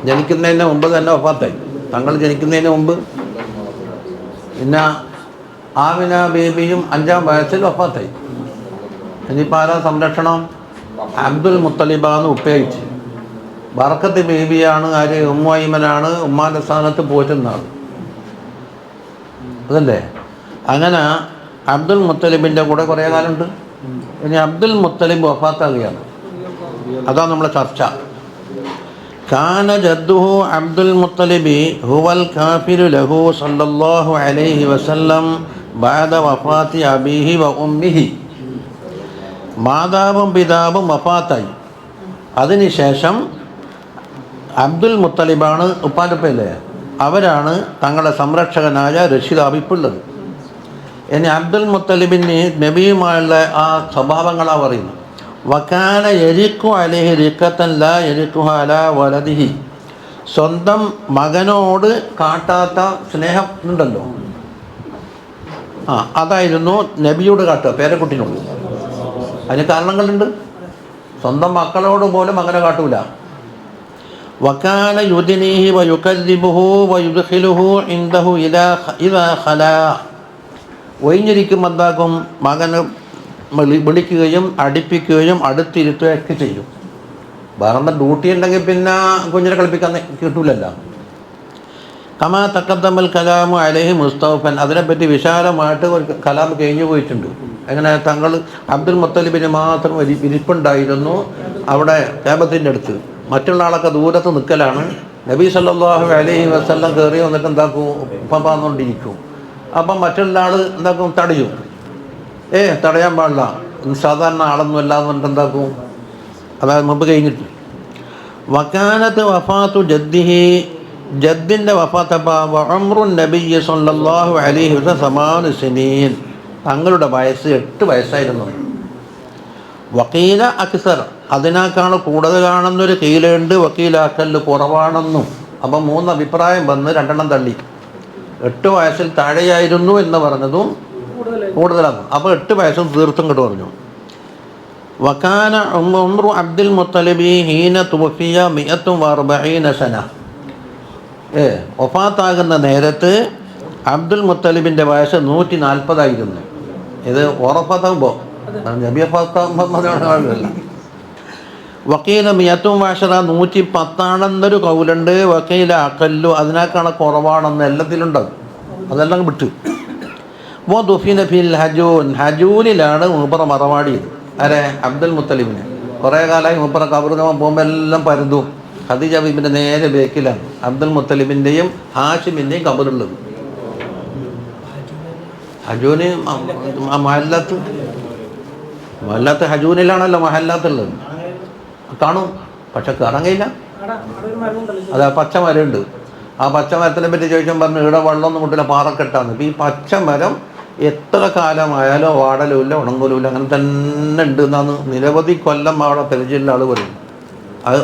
ജനിക്കുന്നതിന് മുമ്പ് തന്നെ വഫാത്തായി. തങ്ങൾ ജനിക്കുന്നതിന് മുമ്പ്. പിന്നെ ആമിന ബേബിയും 5-ാം വയസ്സിൽ വഫാത്തായി. ഇനിയിപ്പോൾ ആരാ സംരക്ഷണം? അബ്ദുൽ മുത്തലിബാന്ന് ഉപയോഗിച്ച്. ബർക്കത്ത് ബേബിയാണ് ആര്? ഉമ്മൈമനാണ് ഉമ്മാൻ്റെ സ്ഥാനത്ത് പോറ്റുന്നതാണ്, അതല്ലേ? അങ്ങനെ അബ്ദുൽ മുത്തലിബിൻ്റെ കൂടെ കുറേ കാലമുണ്ട്. ഇനി അബ്ദുൽ മുത്തലിബ് വഫാത്താകുകയാണ്. അതാണ് നമ്മളെ ചർച്ച. കാന ജദ്ദുഹു അബ്ദുൽ മുത്തലിബി ഹുവൽ കാഫിറു ലഹു സല്ലല്ലാഹു അലൈഹി വസല്ലം ബഅദ വഫാത്തി അബീഹി വ ഉമ്മിഹി. മാതാവും പിതാവും വഫാത്തായി. അതിനുശേഷം അബ്ദുൽ മുത്തലിബാണ് ഉപ്പാൻ്റെ പേര്. അവരാണ് തങ്ങളുടെ സംരക്ഷകനായ രക്ഷിതാവിപ്പുള്ളത്. ഇനി അബ്ദുൽ മുത്തലിബിന് നബിയുമായുള്ള ആ സ്വഭാവങ്ങളാണ് പറയുന്നത്. വക്കാന യരിക്കു അലൈഹി റിക്കത്തൻ ലാ യരിക്കുഹ അലാ വലദിഹി. സ്വന്തം മകനോട് കാട്ടാത്ത സ്നേഹം ഉണ്ടല്ലോ, അതായിരുന്നു നബിയോട് കാട്ടുക പേരക്കുട്ടിനോട്. അതിന് കാരണങ്ങളുണ്ട്. സ്വന്തം മക്കളോട് പോലും മകനെ കാട്ടൂല. വക്കാന യുദ്നീഹി വയുകല്ലിബുഹു വയുദ്ഖിലുഹു ഇൻദഹു ഇദാ ഖലാ. ഒഴിഞ്ഞിരിക്കും എന്താക്കും? മകനെ വിളിക്കുകയും അടുപ്പിക്കുകയും അടുത്തിരുത്തുകയൊക്കെ ചെയ്യും. വേറെ ഡ്യൂട്ടി ഉണ്ടെങ്കിൽ പിന്നെ കുഞ്ഞിനെ കളിപ്പിക്കാൻ കിട്ടൂലല്ലോ. കമാ തഖദ്ദമൽ കലാമു അലൈഹി മുസ്തഫൻ. അതിനെപ്പറ്റി വിശാലമായിട്ട് ഒരു കലാം കഴിഞ്ഞു പോയിട്ടുണ്ട്. എങ്ങനെ? തങ്ങൾ അബ്ദുൽ മുത്തലിബിന് മാത്രം ഇരിപ്പുണ്ടായിരുന്നു അവിടെ കാബത്തിൻ്റെ അടുത്ത്. മറ്റുള്ള ആളൊക്കെ ദൂരത്ത് നിൽക്കലാണ്. നബി സല്ലല്ലാഹു അലൈഹി വസല്ലം കയറി വന്നിട്ട് എന്താക്കും? ഉപ്പപ്പാന്നുകൊണ്ടിരിക്കും. അപ്പം മറ്റുള്ള ആൾ എന്താക്കും? തടയും. തടയാൻ പാടില്ല, സാധാരണ ആളൊന്നും അല്ലാന്ന് പറഞ്ഞിട്ട് എന്താക്കും? അതായത് മുമ്പ് കഴിഞ്ഞിട്ട്. വക്കാനത്ത് വഫാത്തു ജദ്ദിഹി. ജദ്ദിൻ്റെ വഫാത്തപ്പോൾ ഉംറു നബിയ്യ സല്ലല്ലാഹു അലൈഹി വസല്ലം സമാന സിനീൻ. തങ്ങളുടെ വയസ്സ് 8 വയസ്സായിരുന്നു. വക്കീല അക്സർ. അതിനേക്കാൾ കൂടുതലാണെന്നൊരു കീലുണ്ട്. വക്കീലാക്കല് കുറവാണെന്നും. അപ്പം 3 അഭിപ്രായം വന്ന് 2 തള്ളി. 8 വയസ്സിൽ താഴെയായിരുന്നു എന്ന് പറഞ്ഞതും കൂടുതലാണ്. അപ്പോൾ 8 വയസ്സും തീർത്തും ഇങ്ങോട്ട് പറഞ്ഞു. വക്കാന ഉംറു അബ്ദുൽ മുത്തലിബി ഹീന തുവഫിയ 140 സന. വഫാത്താകുന്ന നേരത്ത് അബ്ദുൽ മുത്തലിബിൻ്റെ വയസ്സ് 140 ഇത് ഉറപ്പാകുമ്പോൾ നബി വഫാത്താകുമ്പോഴല്ല. വക്കീല 110 കൗലുണ്ട്. വക്കീല അക്കല്ലു. അതിനേക്കാൾ കുറവാണെന്ന് എല്ലാത്തിലുണ്ടാകും. അതെല്ലാം വിട്ട്. ദുഫിന ഫിൽ ഹജൂൻ. ഹജൂനിലാണ് മൂപ്പറ മറവാടിയത്. ആരെ? അബ്ദുൽ മുത്തലിബിനെ. കുറേ കാലമായി മൂപ്പറ കബറിന് പോകുമ്പോൾ എല്ലാം പരതും. ഖദീജ ബീബിൻ്റെ നേരെ ബേക്കിലാണ് അബ്ദുൽ മുത്തലിബിൻ്റെയും ഹാഷിമിൻ്റെയും കബറുള്ളത്. ഹജൂന് മഹല്ലാത്ത് ഹജൂനിലാണല്ലോ മഹല്ലാത്തുള്ളത്. കാണും, പക്ഷെ കയറാൻ കഴിയില്ല. അത് പച്ചമരമുണ്ട്. ആ പച്ചമരത്തിനെ പറ്റി ചോദിച്ചാൽ പറഞ്ഞു ഇവിടെ വെള്ളമൊന്നും കിട്ടില്ല, പാറക്കെട്ടാന്ന്. ഇപ്പം ഈ പച്ചമരം എത്ര കാലമായാലും വാടലുമില്ല ഉണങ്ങലുമില്ല, അങ്ങനെ തന്നെ ഉണ്ട് എന്നാണ് നിരവധി കൊല്ലം അവിടെ പരിചയമുള്ള ആൾ പറയും.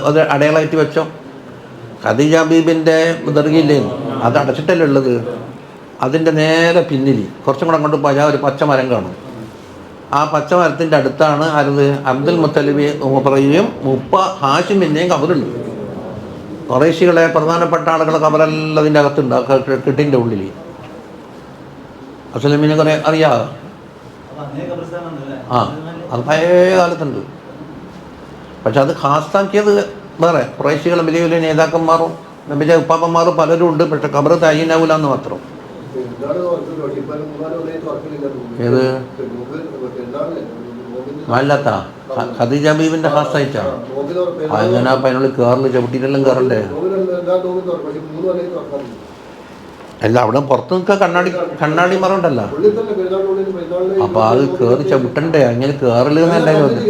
അത് അടയാളമായിട്ട് വെച്ചോ. ഖദീജ ബീബിൻ്റെ ദർഗയില്ലേ, അത് അടച്ചിട്ടല്ലേ ഉള്ളത്. അതിൻ്റെ നേരെ പിന്നിൽ കുറച്ചും കൂടെ അങ്ങോട്ട് പോയാൽ ഒരു പച്ചമരം കാണും. ആ പച്ചമരത്തിൻ്റെ അടുത്താണ് ആരത്? അബ്ദുൽ മുത്തലിബ് പറയുകയും ഹാഷിമിൻ്റെയും കബറുണ്ട്. ഖുറൈശികളെ പ്രധാനപ്പെട്ട ആളുകളെ കബറെല്ലാം അതിൻ്റെ അകത്തുണ്ട്, ആ കെട്ടിൻ്റെ ഉള്ളിൽ. അസ്ലമിനെ കുറേ അറിയാമോ? അത് പഴയ കാലത്തുണ്ട്. പക്ഷെ അത് ഖാസാക്കിയത് വേറെ. ഖുറൈശികളെ വലിയ വലിയ നേതാക്കന്മാരും നബിയുടെ ഉപ്പാപ്പന്മാരും പലരും ഉണ്ട്. പക്ഷെ കബർ തയ്യനാവില്ല എന്ന് മാത്രം. ഏത് മഹല്ലാത്ത ഖദീജ ബീബിൻ്റെ ഖാസായിട്ടാണ്. അങ്ങനെ അപ്പം അതിനുള്ളിൽ കയറില്ല, ചവിട്ടിയിട്ടെല്ലാം കയറണ്ടേ. അല്ല, അവിടെ പുറത്ത് നിൽക്കുക കണ്ണാടി മറണ്ടല്ല. അപ്പം അത് കയറി ചവിട്ടണ്ടേ, അങ്ങനെ കയറല് എന്നല്ലായിരുന്നു.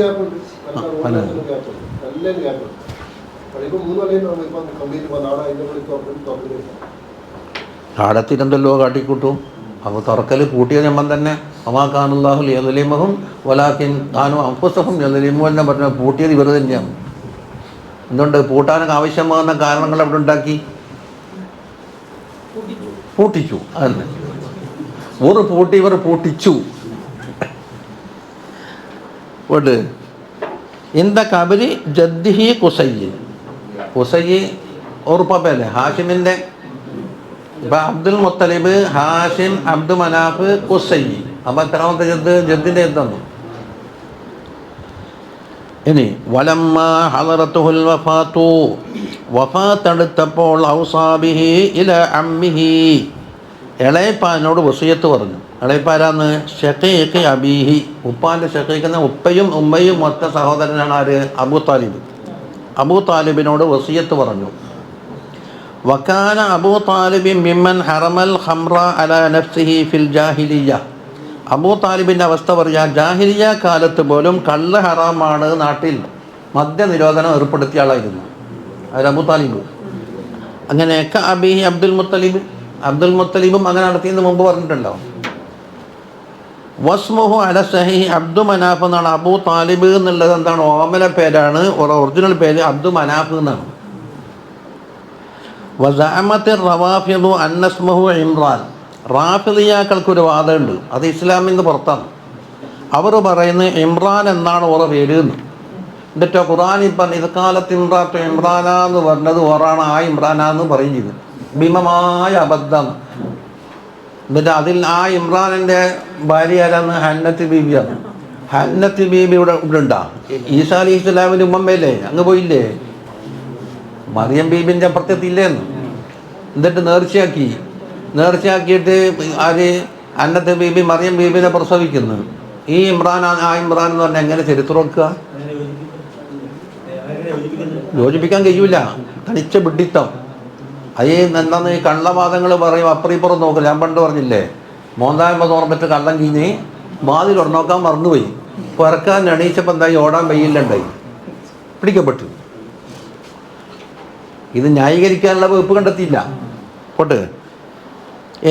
കാടത്തിരുന്തല്ലോ കാട്ടിക്കൂട്ടും. അപ്പോൾ തുറക്കൽ പൂട്ടിയ ഞമ്മൻ തന്നെ അമാഖാനുല്ലാഹു യദലിമഹും വലാക്കിൻ ഖാനു അൻഫുസഹും യദലിമു എന്ന് പറഞ്ഞാൽ പൂട്ടിയത് ഇവർ തന്നെയാണ്. എന്തുകൊണ്ട്? പൂട്ടാനൊക്കെ ആവശ്യമാകുന്ന കാരണങ്ങൾ അവിടെ ഉണ്ടാക്കി പൂട്ടിച്ചു. അതന്നെ ഒരു പൂട്ടി ഇവർ പൂട്ടിച്ചു. ഇന്ത കബരി ജദ്ദിഹി കുസയ്യ്. കുസൈ ഉറുപ്പല്ലേ ഹാഷിമിൻ്റെ. ഇപ്പം അബ്ദുൽ മുത്തലിബ്, ഹാഷിം, അബ്ദു മനാഫ്, കുസൈ. അപ്പം എത്രാമത്തെ ജദ്ദിൻ്റെ യുദ്ധം? ഇനി വലമ്മ ഹളറത്തുൽ വഫാത്തു, വഫാത്തെടുത്തപ്പോൾ ഔസാബിഹി ഇല അമ്മിഹി, ഇളയപ്പാനോട് വസിയത്ത് പറഞ്ഞു. ഇളയപ്പാരാന്ന്? ഷഖീഖ് അബീഹി, ഉപ്പാൻ്റെ ഷഖീഖ് എന്ന ഉപ്പയും ഉമ്മയും ഒറ്റ സഹോദരനാണ് ആര്? അബൂ താലിബ്. അബൂ താലിബിനോട് വസിയത്ത് പറഞ്ഞു. വകാന അബൂ താലിബിൻ മിമ്മൻ ഹറമൽ ഖംറ അലാ നഫ്സിഹി ഫിൽ ജാഹിലിയ്യ. അബൂ താലിബിൻ്റെ അവസ്ഥ പറയാം, ജാഹിലിയ കാലത്ത് പോലും കള്ള് ഹറാമാണ്, നാട്ടിൽ മദ്യനിരോധനം ഏർപ്പെടുത്തിയ ആളായിരുന്നു അത് അബൂ താലിബ്. അങ്ങനെയൊക്കെ അബീഹി അബ്ദുൽ മുത്തലിബ്, അബ്ദുൽ മുത്തലിബും അങ്ങനെ നടത്തിയെന്ന് മുമ്പ് പറഞ്ഞിട്ടുണ്ടോ? വസ്മുഹു അല സഹീഹി അബ്ദു മനാഫ് എന്നാണ്. അബൂ താലിബ് എന്നുള്ളത് എന്താണ്? ഓമന പേരാണ്. ഒറിജിനൽ പേര് അബ്ദു മനാഫ് എന്നാണ്. വസഅമത്തി റവാഫിദു അന്നസ്മുഹു ഇമ്രാൻ. റാഫിദിയാക്കൾക്കൊരു വാദമുണ്ട്, അത് ഇസ്ലാമിൽ നിന്ന് പുറത്താണ്. അവർ പറയുന്നത് ഇമ്രാൻ എന്നാണ് ഓരോ പേര് എന്ന്. എന്നിട്ടോ ഖുർആൻ ഇപ്പം ഇതക്കാലത്ത് ഇമ്രാത്ത് ഇമ്രാനാന്ന് പറഞ്ഞത് ഓറാണ് ആ ഇമ്രാനാന്ന് പറയും ചെയ്തു. ഭീമമായ അബദ്ധം. എന്നിട്ട് അതിൽ ആ ഇമ്രാനിൻ്റെ ഭാര്യ ആരാന്ന്? ഹന്നത്ത് ബീബിയാണ്. ഹന്നത്ത് ബീബി ഇവിടെ ഉണ്ടാ? ഈസാ അലി ഇസ്ലാമിൻ്റെ ഉമ്മമ്മയല്ലേ, അങ്ങ് പോയില്ലേ? മറിയം ബീബിൻ്റെ അപ്പുറത്തെത്തില്ലേന്ന്. എന്നിട്ട് നേർച്ചയാക്കിയിട്ട് ആര്? ഹന്നത്ത് ബീബി മറിയം ബീബിനെ പ്രസവിക്കുന്നു. ഈ ഇമ്രാൻ ആ ഇമ്രാൻ എന്ന് പറഞ്ഞാൽ എങ്ങനെ ചരിത്രം വെക്കുക? യോജിപ്പിക്കാൻ കഴിയൂല, തനിച്ച വിഡിത്തം. അത് എന്താന്ന് ഈ കള്ളവാദങ്ങൾ പറയും, അപ്പുറം നോക്കില്ല. ഞാൻ പണ്ട് പറഞ്ഞില്ലേ, മോന്താകുമ്പോൾ തുറന്നിട്ട് കള്ളം കീഞ്ഞ് വാതിൽ ഉറന്നോക്കാൻ മറന്നുപോയി. പിറക്കാൻ എണീച്ചപ്പോൾ എന്തായി? ഓടാൻ വയ്യില്ലുണ്ടായി, പിടിക്കപ്പെട്ടു. ഇത് ന്യായീകരിക്കാനുള്ള വകുപ്പ് കണ്ടെത്തിയില്ല. പോട്ട്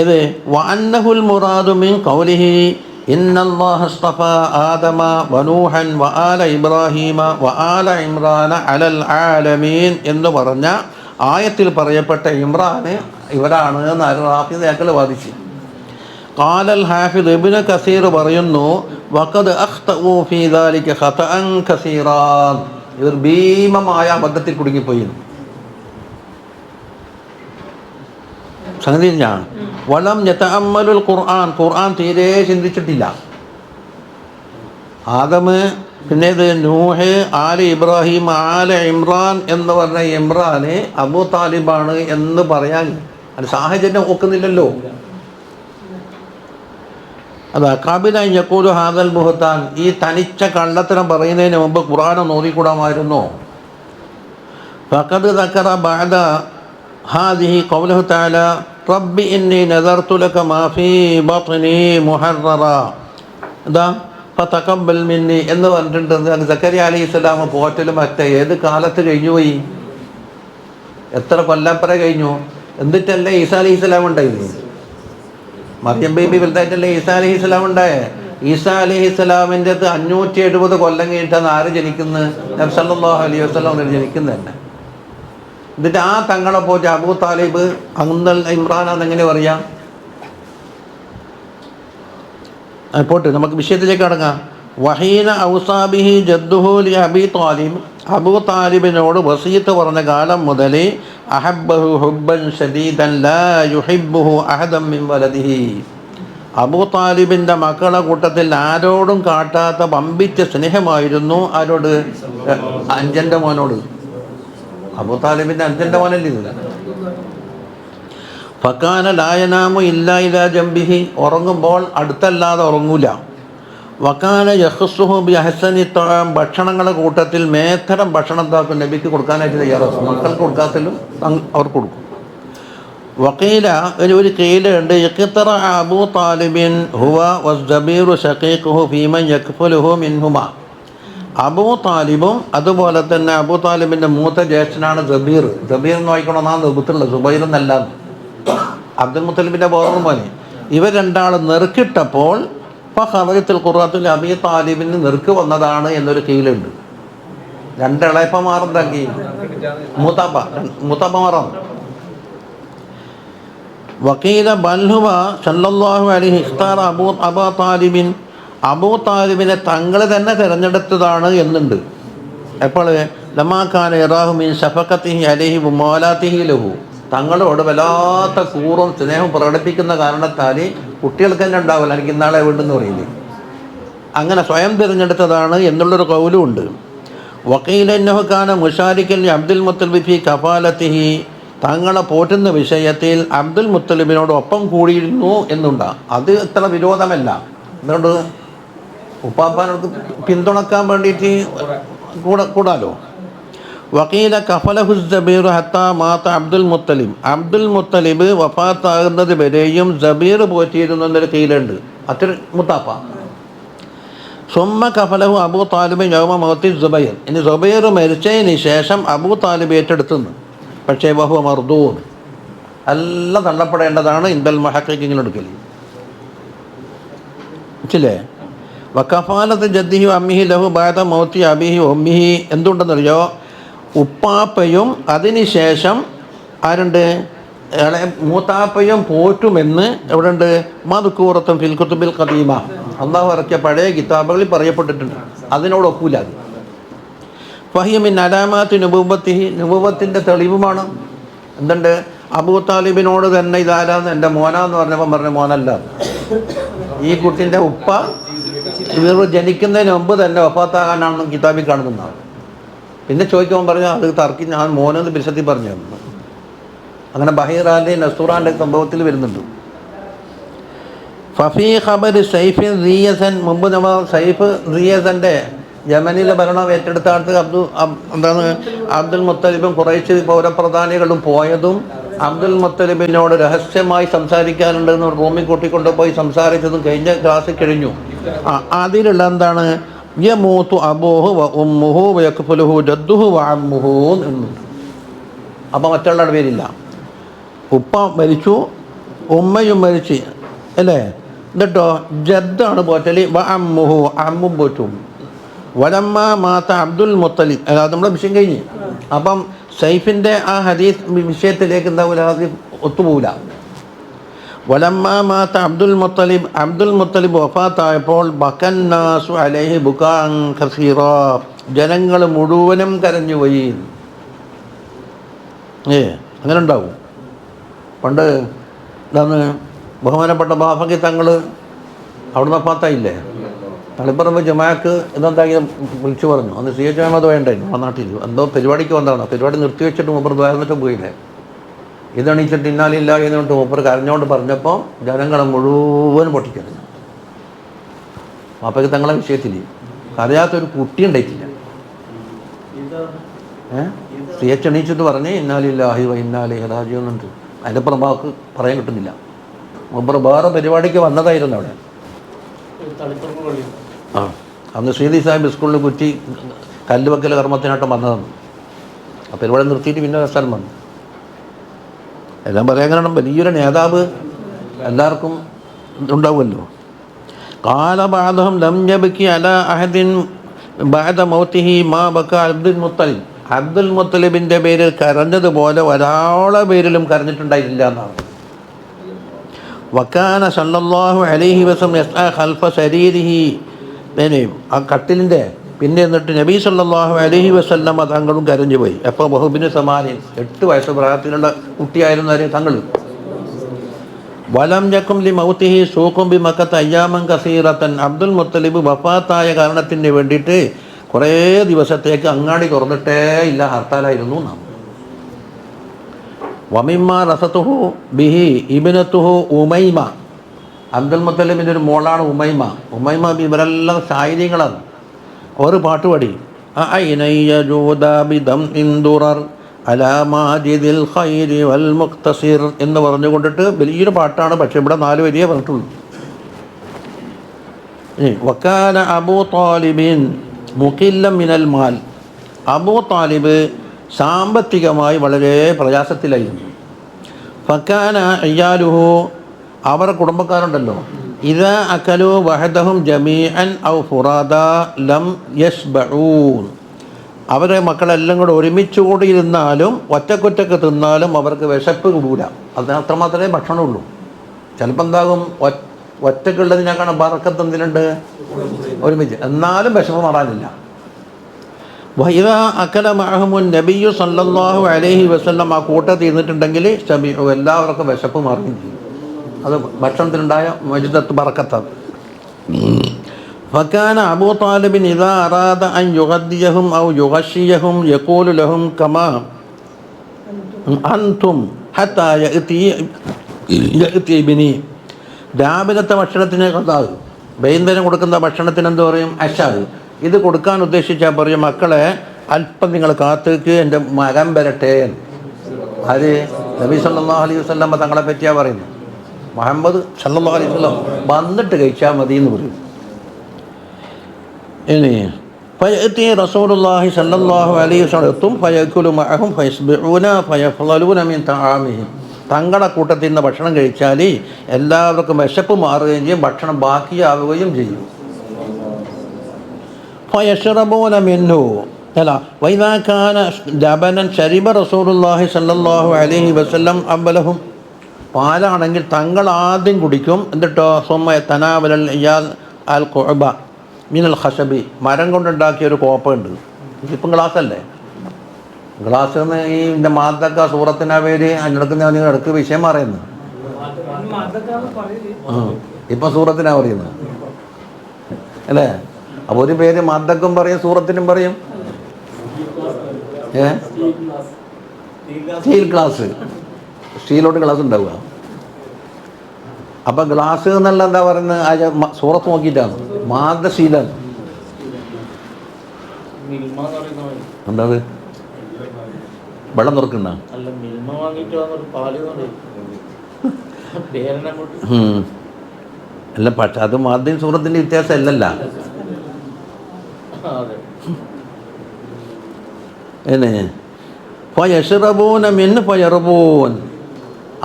ഏത്? വഅന്നഹുൽ മുറാദു മിൻ ഖൗലിഹി ഇന്നല്ലാഹ ഇസ്തഫാ ആദമ വനൂഹൻ വആല ഇബ്രാഹീമ വആല ഇമ്രാന അലൽ ആലമീൻ എന്ന് പറഞ്ഞ ആയത്തിൽ പറയപ്പെട്ട ഇമ്രാന് ഇവരാണ് എന്ന് റാഫിദിയാക്കൾ വാദിച്ചു. ഖാലൽ ഹാഫിദ് ഇബ്നു കസീർ പറയുന്നു, വഖദ് അഖ്തഉ ഫീ ദാലിക ഖതഅൻ കസീറാ. ഇവർ ഭീമമായ അബദ്ധത്തിൽ കുടുങ്ങിപ്പോയി. സംഗതി ഞാൻ വലം യതഅമ്മലുൽ ഖുർആൻ, ഖുർആൻ തീരെ ചിന്തിച്ചിട്ടില്ല. ആദമ്, പിന്നെ ഇത് നൂഹ്, ആല ഇബ്രാഹിം, ആല ഇമ്രാൻ എന്ന് പറഞ്ഞ ഇമ്രാന് അബൂ താലിബാണ് എന്ന് പറയാൻ അത് സാഹചര്യം ഒക്കുന്നില്ലല്ലോ. അത് അക്കാബിലായി യഖൂലു ഹാദൽ ബുഹ്താൻ, ഈ തനിച്ച കള്ളത്തരം പറയുന്നതിന് മുമ്പ് ഖുർആൻ ഓതിക്കൂടാമായിരുന്നു. ഫഖദ് ദക്കറ ബഅദ ഹാദിഹി ഖൗലുഹു തആല റബ്ബി ഇന്നി നദർതു ലക മാ ഫീ ബത്നി മുഹററ. എന്താ? ഫതഖബ്ബൽ മിന്നി എന്ന് പറഞ്ഞിട്ടുണ്ട്. സക്കരിയ അലൈഹിസ്സലാം പോറ്റലും മറ്റേ ഏത് കാലത്ത് കഴിഞ്ഞു പോയി? എത്ര കൊല്ലപ്പുറ കഴിഞ്ഞു? എന്നിട്ടല്ലേ ഈസാ അലൈഹിസ്സലാം ഉണ്ടായിരുന്നു? മറിയം ബേബി വലുതായിട്ടല്ലേ ഈസാ അലൈഹിസ്സലാം ഉണ്ടായേ? ഈസാ അലൈഹിസ്സലാമിൻ്റെ 570 കൊല്ലം കഴിഞ്ഞിട്ടാണ് ആര് ജനിക്കുന്നത്? നബി സല്ലല്ലാഹു അലൈഹി വസല്ലം ജനിക്കുന്നത് തന്നെ. എന്നിട്ട് ആ തങ്ങളെ പോയിട്ട് അബൂ താലിബ് അന്നൽ ഇമ്രാനാന്ന് എങ്ങനെ പറയാം? പോട്ട് നമുക്ക് വിഷയത്തിലേക്ക് അടങ്ങാം. വഹീന ഔസാബിഹി ജദ്ദുഹു ലി അബീ താലിബ്, അബൂ താലിബിനോട് വസിയത്ത് പറഞ്ഞ കാലം മുതൽ അഹബ്ബഹു ഹുബ്ബൻ ശദീദൻ ലാ യുഹിബ്ബുഹു അഹദൻ മിൻ വലദിഹി. അബൂ താലിബിൻ്റെ മക്കളുടെ കൂട്ടത്തിൽ ആരോടും കാട്ടാത്ത വമ്പിച്ച സ്നേഹമായിരുന്നു. ആരോട്? അഞ്ചൻ്റെ മോനോട്. അബൂ താലിബിൻ്റെ അഞ്ചൻ്റെ മോനല്ലേ ഇത്? ഫക്കാന ലായനാമു ഇല്ലാ ഇലാ ജംബിഹി, ഉറങ്ങുമ്പോൾ അടുത്തല്ലാതെ ഉറങ്ങൂല. വക്കാന യഹ്സുഹു ബി അഹ്സനി തആം, ഭക്ഷണങ്ങളുടെ കൂട്ടത്തിൽ മേത്തരം ഭക്ഷണം താക്കും നബിക്ക് കൊടുക്കാനായിട്ട് തയ്യാറാക്കും. മക്കൾക്ക് കൊടുക്കാത്തലും അവർ കൊടുക്കും. വഖീല, ഒരു കീലുണ്ട്, ഇഖ്തറ അബൂ താലിബിൻ ഹുവ വസ്സബീറു ഷഖീഖുഹു ഫീമൻ യക്ഫുലുഹു മിൻഹുമ. അബൂ താലിബും അതുപോലെ തന്നെ അബൂ താലിബിൻ്റെ മൂത്ത ജ്യേഷ്ഠനാണ് സബീർ. സബീർ എന്ന് വായിക്കണമെന്നാണ് നിർബന്ധമുള്ളത്, സുബൈർ എന്നല്ല. അബ്ദുൽ മുത്തലിബിൻ്റെ ബോധം പോലെ ഇവർ രണ്ടാളും നെറുക്കിട്ടപ്പോൾ ഫഖറത്തിൽ ഖുർആത്തിൽ അബീ താലിബിന് നെറുക്ക് വന്നതാണ് എന്നൊരു കീലുണ്ട്. രണ്ടിളയപ്പമാറെന്താക്കി? മൂത്തപ്പമാറാണ്. വക്കീല ബൽഹുവ സല്ലല്ലാഹു അലൈഹി ഇഖ്താറ അബൂ താലിബിൻ, അബൂ താലിബിനെ തങ്ങൾ തന്നെ തിരഞ്ഞെടുത്തതാണ് എന്നുണ്ട്. എപ്പോൾ? ലമാഖാന ഇറാഹു മിൻ ഷഫഖത്തിഹി അലൈഹി വമുവാലാത്തിഹി ലഹു, തങ്ങളോട് വല്ലാത്ത കൂറും സ്നേഹവും പ്രകടിപ്പിക്കുന്ന കാരണത്താൽ കുട്ടികൾക്ക് തന്നെ ഉണ്ടാവില്ല, എനിക്ക് ഇന്നാളെ വീണ്ടെന്ന് പറയില്ലേ, അങ്ങനെ സ്വയം തിരഞ്ഞെടുത്തതാണ് എന്നുള്ളൊരു കൗലും ഉണ്ട്. വക്കീല ഇന്നഹു കാന മുഷാരിക്കൻ അബ്ദുൽ മുത്തലിബ് ഫി കഫാലത്തിഹി, തങ്ങളെ പോറ്റുന്ന വിഷയത്തിൽ അബ്ദുൽ മുത്തലിബിനോട് ഒപ്പം കൂടിയിരുന്നു എന്നുണ്ടാ. അത് ഇത്ര വിരോധമല്ല. എന്തുകൊണ്ട് ഉപ്പാപ്പാനോട് പിന്തുണക്കാൻ വേണ്ടിയിട്ട് കൂടാലോ. വക്കീല കഫലഹു സബീർ ഹത്താ മാത അബ്ദുൽ മുത്തലിബ്, അബ്ദുൽ മുത്തലിബ് വഫാത്താകുന്നത് വരെയും സബീർ പോറ്റിയിരുന്നു എന്നൊരു കീലുണ്ട്, അത്ര മുത്താപ്പ. സുമ്മ കഫലഹു അബൂ താലിബ് യൗമ മൗത്തി സുബൈർ, ഇനി സുബൈർ മരിച്ചതിന് ശേഷം അബൂ താലിബ് ഏറ്റെടുത്തുന്നു. പക്ഷേ വഹുവ മർദൂദ്, എല്ലാം തള്ളപ്പെടേണ്ടതാണ് ഇന്ദൽ മുഹഖഖീങ്ങളെടുക്കൽ. മനസ്സിലേ? വകഫാലത്ത് ജദ്ദിഹി അമ്മിഹി ലഹു ബഅദ മൗത്തി അബിഹി ഉമ്മിഹി, എന്തുണ്ടെന്നറിയോ? ഉപ്പാപ്പയും അതിനുശേഷം ആരുണ്ട്? മൂത്താപ്പയും പോറ്റുമെന്ന് എവിടെ ഉണ്ട്? മദ്കൂറത്തുൻ ഫിൽ കുതുബിൽ ഖദീമ, അള്ളാഹു ഇറക്കിയ പഴയ കിതാബുകളിൽ പറയപ്പെട്ടിട്ടുണ്ട്. അതിനോട് ഒക്കൂല. അത് ഫഹിയ മിൻ അലാമാത്തി നുബുവ്വത്തിഹി, നുബുവ്വത്തിൻ്റെ തെളിവുമാണ്. എന്തുണ്ട്? അബൂ താലിബിനോട് തന്നെ ഇതാരാന്ന് എൻ്റെ മോനാന്ന് പറഞ്ഞപ്പോൾ പറഞ്ഞ മോനല്ല, ഈ കുട്ടിൻ്റെ ഉപ്പ ഇവർ ജനിക്കുന്നതിന് മുമ്പ് തന്നെ വഫാത്താകാനാണെന്ന് കിതാബിൽ കാണുന്നതാണ്. പിന്നെ ചോദിക്കുമ്പോൾ പറഞ്ഞു അത് തർക്കി ഞാൻ മോനെന്ന് ബിശത്തി പറഞ്ഞു തന്നു. അങ്ങനെ ബഹീറാൻ്റെയും നസ്തൂറാൻ്റെ സംഭവത്തിൽ വരുന്നുണ്ട്. ഫഫീ ഖബർ സൈഫ് റിയസൻ, മുമ്പ് നമ്മൾ സൈഫ് റിയസൻ്റെ യമനിലെ ഭരണം ഏറ്റെടുത്ത അടുത്ത് അബ്ദുൽ മുത്തലിബും കുറേശ്ശ് പൗരപ്രധാനികളും പോയതും അബ്ദുൽ മുത്തലിബിനോട് രഹസ്യമായി സംസാരിക്കാനുണ്ടെന്ന് റൂമിൽ കൂട്ടിക്കൊണ്ടുപോയി സംസാരിച്ചതും കഴിഞ്ഞ ക്ലാസ്സിൽ കഴിഞ്ഞു. അതിലുള്ള എന്താണ്? യമൂതു അബൂഹു വ ഉമ്മുഹു വ യക്ഫുലുഹു ജദ്ദുഹു വ അമ്മുഹു എന്നുണ്ട്. അപ്പോൾ മറ്റുള്ളവരുടെ പേരില്ല. ഉപ്പ മരിച്ചു, ഉമ്മയും മരിച്ച് അല്ലേ? എന്നിട്ടോ ജദ്ദാണ് പോറ്റൽ, വ അമ്മുഹു, അമ്മും പോറ്റും. വലമ്മ മാത്ത അബ്ദുൽ മുത്തലിബ്, അതായത് നമ്മുടെ വിഷയം കഴിഞ്ഞ്. അപ്പം സൈഫിൻ്റെ ആ ഹദീസ് വിഷയത്തിലേക്ക് എന്താവില്ല, അത് ഒത്തുപോകില്ല. വലമ്മ മാത്ത അബ്ദുൽ മുത്തലിബ്, അബ്ദുൽ മുത്തലിബ് വഫാത്തായപ്പോൾ ബക്കന്നാസു അലൈഹി ബുകാൻ കസീറ, ജനങ്ങൾ മുഴുവനും കരഞ്ഞുപോയി. അങ്ങനെ ഉണ്ടാവും. പണ്ട് എന്താണ് ബഹുമാനപ്പെട്ട ബാഫക്കി തങ്ങൾ അവിടുന്ന് വഫാത്തായില്ലേ, തളിപ്പറമ്പ് ജമാക്ക് ഇതെന്തായാലും വിളിച്ചു പറഞ്ഞു. അന്ന് സി എച്ച് അഹമ്മദ് വേണ്ടായിരുന്നു ആ നാട്ടിൽ, എന്തോ പരിപാടിക്ക് വന്നതാണ്. പരിപാടി നിർത്തിവെച്ചിട്ട് മൂപ്പർ ദ്വാരന്നിട്ട് പോയില്ലേ. ഇതണീച്ചിട്ട് ഇന്നാലില്ല എന്ന് പറഞ്ഞിട്ട് മൂപ്പർ കരഞ്ഞുകൊണ്ട് പറഞ്ഞപ്പോൾ ജനങ്ങളെ മുഴുവൻ പൊട്ടിക്കറിഞ്ഞു. ബാപ്പയ്ക്ക് തങ്ങളെ വിഷയത്തിൽ അറിയാത്തൊരു കുട്ടി ഉണ്ടായിട്ടില്ല. സി എച്ച് എണീച്ചിട്ട് പറഞ്ഞ് ഇന്നാലില്ലാഹി വ ഇന്നാ ഇലൈഹി റാജിഊൻ എന്നുണ്ട്. അതിൻ്റെ അപ്പുറം വാക്ക് പറയാൻ കിട്ടുന്നില്ല. മൂപ്പർ വേറെ പരിപാടിക്ക് വന്നതായിരുന്നു അവിടെ. അന്ന് ശ്രീദി സാഹിബ് സ്കൂളിൽ കുറ്റി കല്ലുവെക്കൽ കർമ്മത്തിനായിട്ടും വന്നതാണ്. ആ പരിപാടി നിർത്തിയിട്ട് പിന്നെ സ്ഥലം വന്നു. എല്ലാം പറയാൻ കാരണം വലിയൊരു നേതാവ് എല്ലാവർക്കും ഉണ്ടാവുമല്ലോ. കാല ബാദഹും ലം യബ്കി അലാ അഹദിൻ ബഅദ മൗതിഹി മാ ബക അബ്ദുൽ മുത്തലിബ്, അബ്ദുൽ മുത്തലിബിൻ്റെ പേരിൽ കരഞ്ഞതുപോലെ ഒരാളെ പേരിലും കരഞ്ഞിട്ടുണ്ടായില്ല എന്നാണ്. വക്കാന സല്ലല്ലാഹു അലൈഹി വസല്ലം യസ്അ ഖൽഫ സരീരിഹി, ആ കട്ടിലിൻ്റെ പിന്നെ എന്നിട്ട് നബി സല്ലല്ലാഹു അലൈഹി വസല്ലം തങ്ങളും കരഞ്ഞു പോയി. അപ്പോൾ ബഹുബിന് സമാനിൻ 8 വയസ്സ് പ്രായത്തിലുള്ള കുട്ടിയായിരുന്നു തങ്ങൾ. വലം യകും ലി മൗതിഹി സൂഖും ബി മക്കത്ത അയ്യാമൻ കസീറത്തൻ, അബ്ദുൽ മുത്തലിബ് വഫാത്തായ കാരണത്തിന് വേണ്ടിയിട്ട് കുറേ ദിവസത്തേക്ക് അങ്ങാടി തുറന്നിട്ടേ ഇല്ല, ഹർത്താലായിരുന്നു നാം. വമിമ്മ റസത്തുഹു ബിഹി ഇബ്നത്തുഹു ഉമൈമ, അബ്ദുൽ മുത്തലിബിൻ്റെ ഒരു മോളാണ് ഉമൈമ. ഉമൈമ ഇവരെല്ലാം ശാരീരികളാണ്. ഒരു പാട്ട് പാടി എന്ന് പറഞ്ഞുകൊണ്ടിട്ട് വലിയൊരു പാട്ടാണ്. പക്ഷെ ഇവിടെ 4 വരിയേ പറഞ്ഞിട്ടുള്ളൂ. വക്കാന അബൂ താലിബിൻ മുഖില്ലം മിനൽ മാൽ, അബൂ താലിബ് സാമ്പത്തികമായി വളരെ പ്രയാസത്തിലായിരുന്നു. ഫക്കാന അയ്യാലുഹു, അവരുടെ കുടുംബക്കാരുണ്ടല്ലോ, ഇദാ അകലു വഹദഹും ജമീഅൻ ഔ ഫുറാദ ലം യശ്ബഊൻ, അവരെ മക്കളെല്ലാം കൂടെ ഒരുമിച്ച് കൂടിയിരുന്നാലും ഒറ്റക്കൊറ്റക്ക് തിന്നാലും അവർക്ക് വിശപ്പ് കൂടൂല. അതിന് അത്രമാത്രമേ ഭക്ഷണമുള്ളൂ. ചിലപ്പോൾ എന്താകും, ഒറ്റക്കുള്ളതിനേക്കാണ് ബറക്കത്ത് എന്തിനുണ്ട്, ഒരുമിച്ച്, എന്നാലും വിശപ്പ് മാറാനില്ല. വഇദാ അകല മഅഹുമുൻ നബിയ്യു സല്ലല്ലാഹു അലൈഹി വസല്ലം ആ കൂട്ടത്തിൽ ഇരുന്നിട്ടുണ്ടെങ്കിൽ ശബിഉ എല്ലാവർക്കും വിശപ്പ് മാറുകയും ചെയ്യും. അത് ഭക്ഷണത്തിലുണ്ടായ മജ്ദത്ത് ബറക്കത്താണ്. ഫകാന അബൂ താലിബിൻ ഇദാ അറാദ അൻ യുഗദ്ദിയഹും ഔ യുഗശിയഹും യഖൂലു ലഹും കമാ അൻതും ഹത്താ യഅതി ഇബ്നി. രാവിലത്തെ ഭക്ഷണത്തിന് കഥാവ് വൈകുന്നേരം കൊടുക്കുന്ന ഭക്ഷണത്തിന് എന്ത് പറയും? അശാദ്. ഇത് കൊടുക്കാൻ ഉദ്ദേശിച്ചാൽ പറയും, മക്കളെ അല്പം നിങ്ങൾ കാത്തേക്ക്, എൻ്റെ മകൻ വരട്ടെ. അത് നബി സല്ലല്ലാഹു അലൈഹി വസല്ലം തങ്ങളെ പറ്റിയാണ് പറയുന്നത്. മുഹമ്മദ് സല്ലല്ലാഹു അലൈഹി വസല്ലം വന്നിട്ട് കഴിച്ചാൽ മതി എന്ന് പറയും. ഇനി ഫയഅതി റസൂലുള്ളാഹി സല്ലല്ലാഹു അലൈഹി വസല്ലം എത്തും ഫയഅകുലു മഅഹും ഫയസ്ബിഊന ഫയഫളലൂന മിൻ തആമിഹിം. തങ്ങളുടെ കൂട്ടത്തിൽ നിന്ന് ഭക്ഷണം കഴിച്ചാൽ എല്ലാവർക്കും വിശപ്പ് മാറുകയും ചെയ്യും, ഭക്ഷണം ബാക്കിയാവുകയും ചെയ്യും. ഫയശ്റബൂന മിൻഹു അല്ല വഇദാ കാന ലബനൻ ശരിബ റസൂലുള്ളാഹി സല്ലല്ലാഹു അലൈഹി വസല്ലം അവലഹും. പാലാണെങ്കിൽ തങ്ങൾ ആദ്യം കുടിക്കും. എന്നിട്ടോ സുമ്മ തനാവലൽ ഇയാൽ അൽ ഖുഅബ മിനൽ ഖശബി. മരം കൊണ്ടുണ്ടാക്കിയ ഒരു കോപ്പുണ്ട്. ഇതിപ്പം ഗ്ലാസ്സല്ലേ, ഗ്ലാസ് എന്ന് ഈ എൻ്റെ മാതക്ക സൂറത്തിൻ്റെ പേര് അതിനിടക്ക് ഞാൻ ഇടക്ക് വിഷയം പറയുന്നത്. ഇപ്പം സൂറത്തിനാണ് പറയുന്നത് അല്ലേ? അപ്പോൾ ഒരു പേര് മാതക്കും പറയും, സൂറത്തിനും പറയും. സ്റ്റീൽ ഗ്ലാസ്, സ്റ്റീലോട്ട് ഗ്ലാസ് ഉണ്ടാവുക. അപ്പം ഗ്ലാസ് എന്നല്ല എന്താ പറയുന്നത്? സൂറത്ത് നോക്കിയിട്ടാണ്. മാത സ്റ്റീലാണ്. എന്താ വെള്ളം തുറക്കുന്ന അല്ല, പക്ഷെ അത് മാദ്യം സൂറത്തിൻ്റെ വ്യത്യാസം അല്ലല്ല.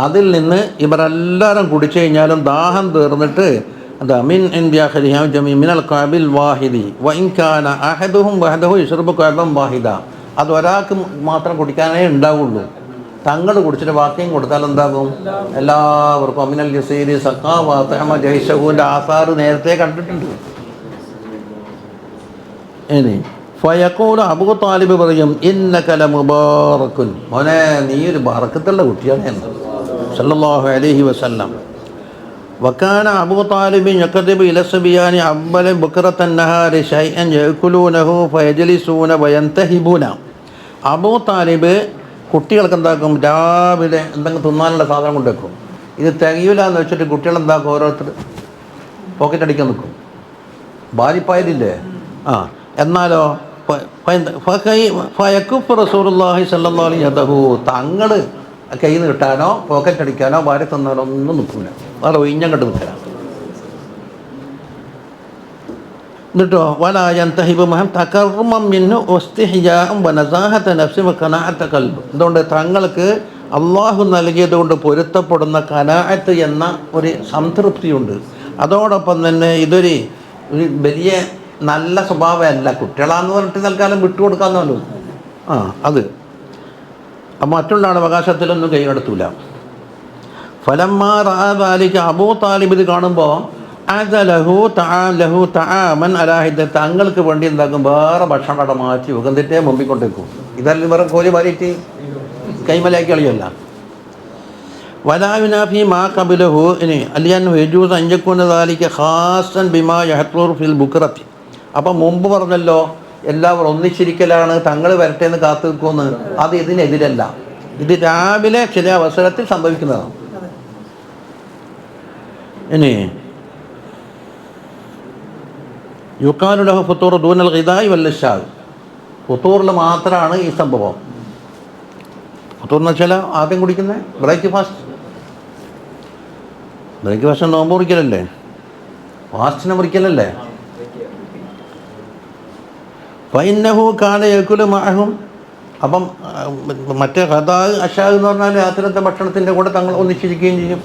അതിൽ നിന്ന് ഇവരെല്ലാവരും കുടിച്ചു കഴിഞ്ഞാലും ദാഹം തീർന്നിട്ട് എന്താ മിൻ മിനൽ ഖഅബിൽ വാഹിദി വഇൻ കാന അഹദുഹും വഹദഹു യശ്റബു ഖഅബൻ വാഹിദ. അത് ഒരാൾക്ക് മാത്രം കുടിക്കാനേ ഉണ്ടാവുള്ളൂ. തങ്ങൾ കുടിച്ചിട്ട് ബാക്കിയും കൊടുത്താൽ എന്താകും? എല്ലാവർക്കും. അമിനൽ യസീരി സഖാവ തഅമ ജൈശഹുവിൻ്റെ ആസാറ് നേരത്തെ കണ്ടിട്ടുണ്ട്. ഇനി ഫയഖൂലു അബൂ താലിബ് പറയും, ഇന്നക ലമുബാറകുൻ, മോനെ നീ ഒരു ബറക്കത്തുള്ള കുട്ടിയാണ് എന്ന് സല്ലല്ലാഹു അലൈഹി വസല്ലം. വകാന അബൂ താലിബ് യഖദിബു ഇല സബിയാനി അവ്വല ബുക്റത്തൻ നഹാരി ശൈഅൻ യഅകുലൂനഹു ഫയജ്ലിസൂന വയന്തഹിബൂന. അബൂ താലിബ് കുട്ടികൾക്ക് എന്താക്കും? രാവിലെ എന്തെങ്കിലും തിന്നാനുള്ള സാധനം കൊണ്ടുവെക്കും. ഇത് തികയില്ല എന്ന് വെച്ചിട്ട് കുട്ടികൾ എന്താക്കും? ഓരോരുത്തർ പോക്കറ്റ് അടിക്കാൻ നിൽക്കും. ബാലിപ്പായതില്ലേ? എന്നാലോ ഫയക്കുഫ് റസൂലുള്ളാഹി സ്വല്ലല്ലാഹു അലൈഹി വസല്ലം തങ്ങൾ കയ്യിൽ നിന്ന് കിട്ടാനോ പോക്കറ്റ് അടിക്കാനോ ഭാര്യ തന്നാലോ ഒന്നും നിൽക്കില്ല. വേറെ ഒഴിഞ്ഞങ്ങോട്ട് നിൽക്കണം. എന്നിട്ടോ വലാ യന്തഹിബു മഹം തകർറുമൻ മിൻഹു വസ്തിഹ്യാഉൻ വനസാഹത നഫ്സി വഖനാഅത ഖൽബ്. അതുകൊണ്ട് തങ്ങൾക്ക് അള്ളാഹു നൽകിയത് കൊണ്ട് പൊരുത്തപ്പെടുന്ന ഖനാഅത്ത് എന്ന ഒരു സംതൃപ്തിയുണ്ട്. അതോടൊപ്പം തന്നെ ഇതൊരു വലിയ നല്ല സ്വഭാവമല്ല. കുട്ടികളാന്ന് പറഞ്ഞിട്ട് തൽക്കാലം വിട്ടുകൊടുക്കാന്നല്ലോ. അത് മറ്റുള്ള അവകാശത്തിലൊന്നും കൈകടത്തൂല. ഫലമ്മാ റഅ ദാലിക അബൂ താലിബ് ഇത് കാണുമ്പോൾ തങ്ങൾക്ക് വേണ്ടി എന്താക്കും? വേറെ ഭക്ഷണം അവിടെ മാറ്റി ഉകന്നിട്ടേ മുമ്പിൽ കൊണ്ടേക്കും. ഇതല്ല വേറെ കോലി മാറിയിട്ട് കൈമലാക്കി കളിയല്ല. വലായുനാഫി മാ ഖബലഹു ഇനി അലിയൻഹു യജൂസ് അൻ യകൂന ദാലിക ഖാസ്സൻ ബിമാ യഹ്തുറു ഫിൽ ബുക്റത്തി. അപ്പം മുമ്പ് പറഞ്ഞല്ലോ എല്ലാവരും ഒന്നിച്ചിരിക്കലാണ്, തങ്ങൾ വരട്ടെ എന്ന് കാത്തു നിൽക്കുമെന്ന്. അത് ഇതിനെതിരല്ല. ഇത് രാവിലെ ചില അവസരത്തിൽ സംഭവിക്കുന്നതാണ്. ഇനി യുക്കാലു ലഹു ഫുത്തൂർ ദൂനൽ ഗിദാഇ വൽ ഇശാഅ്. ഫുത്തൂറിൽ മാത്രമാണ് ഈ സംഭവം. ഫുത്തൂർ എന്ന് വെച്ചാൽ ആദ്യം കുടിക്കുന്നത് ബ്രേക്ക്ഫാസ്റ്റ്. ബ്രേക്ക്ഫാസ്റ്റ് നോമ്പ് മുറിക്കലല്ലേ, ഫാസ്റ്റിനെ മുറിക്കലല്ലേ. ഫഇന്നഹു കാന യഅകുലു മഅഹും. അപ്പം മറ്റേ ഖദാ അശാ എന്ന് പറഞ്ഞാൽ രാത്രിത്തെ ഭക്ഷണത്തിൻ്റെ കൂടെ തങ്ങൾ ഒന്നിച്ചിരിക്കുകയും ചെയ്യും.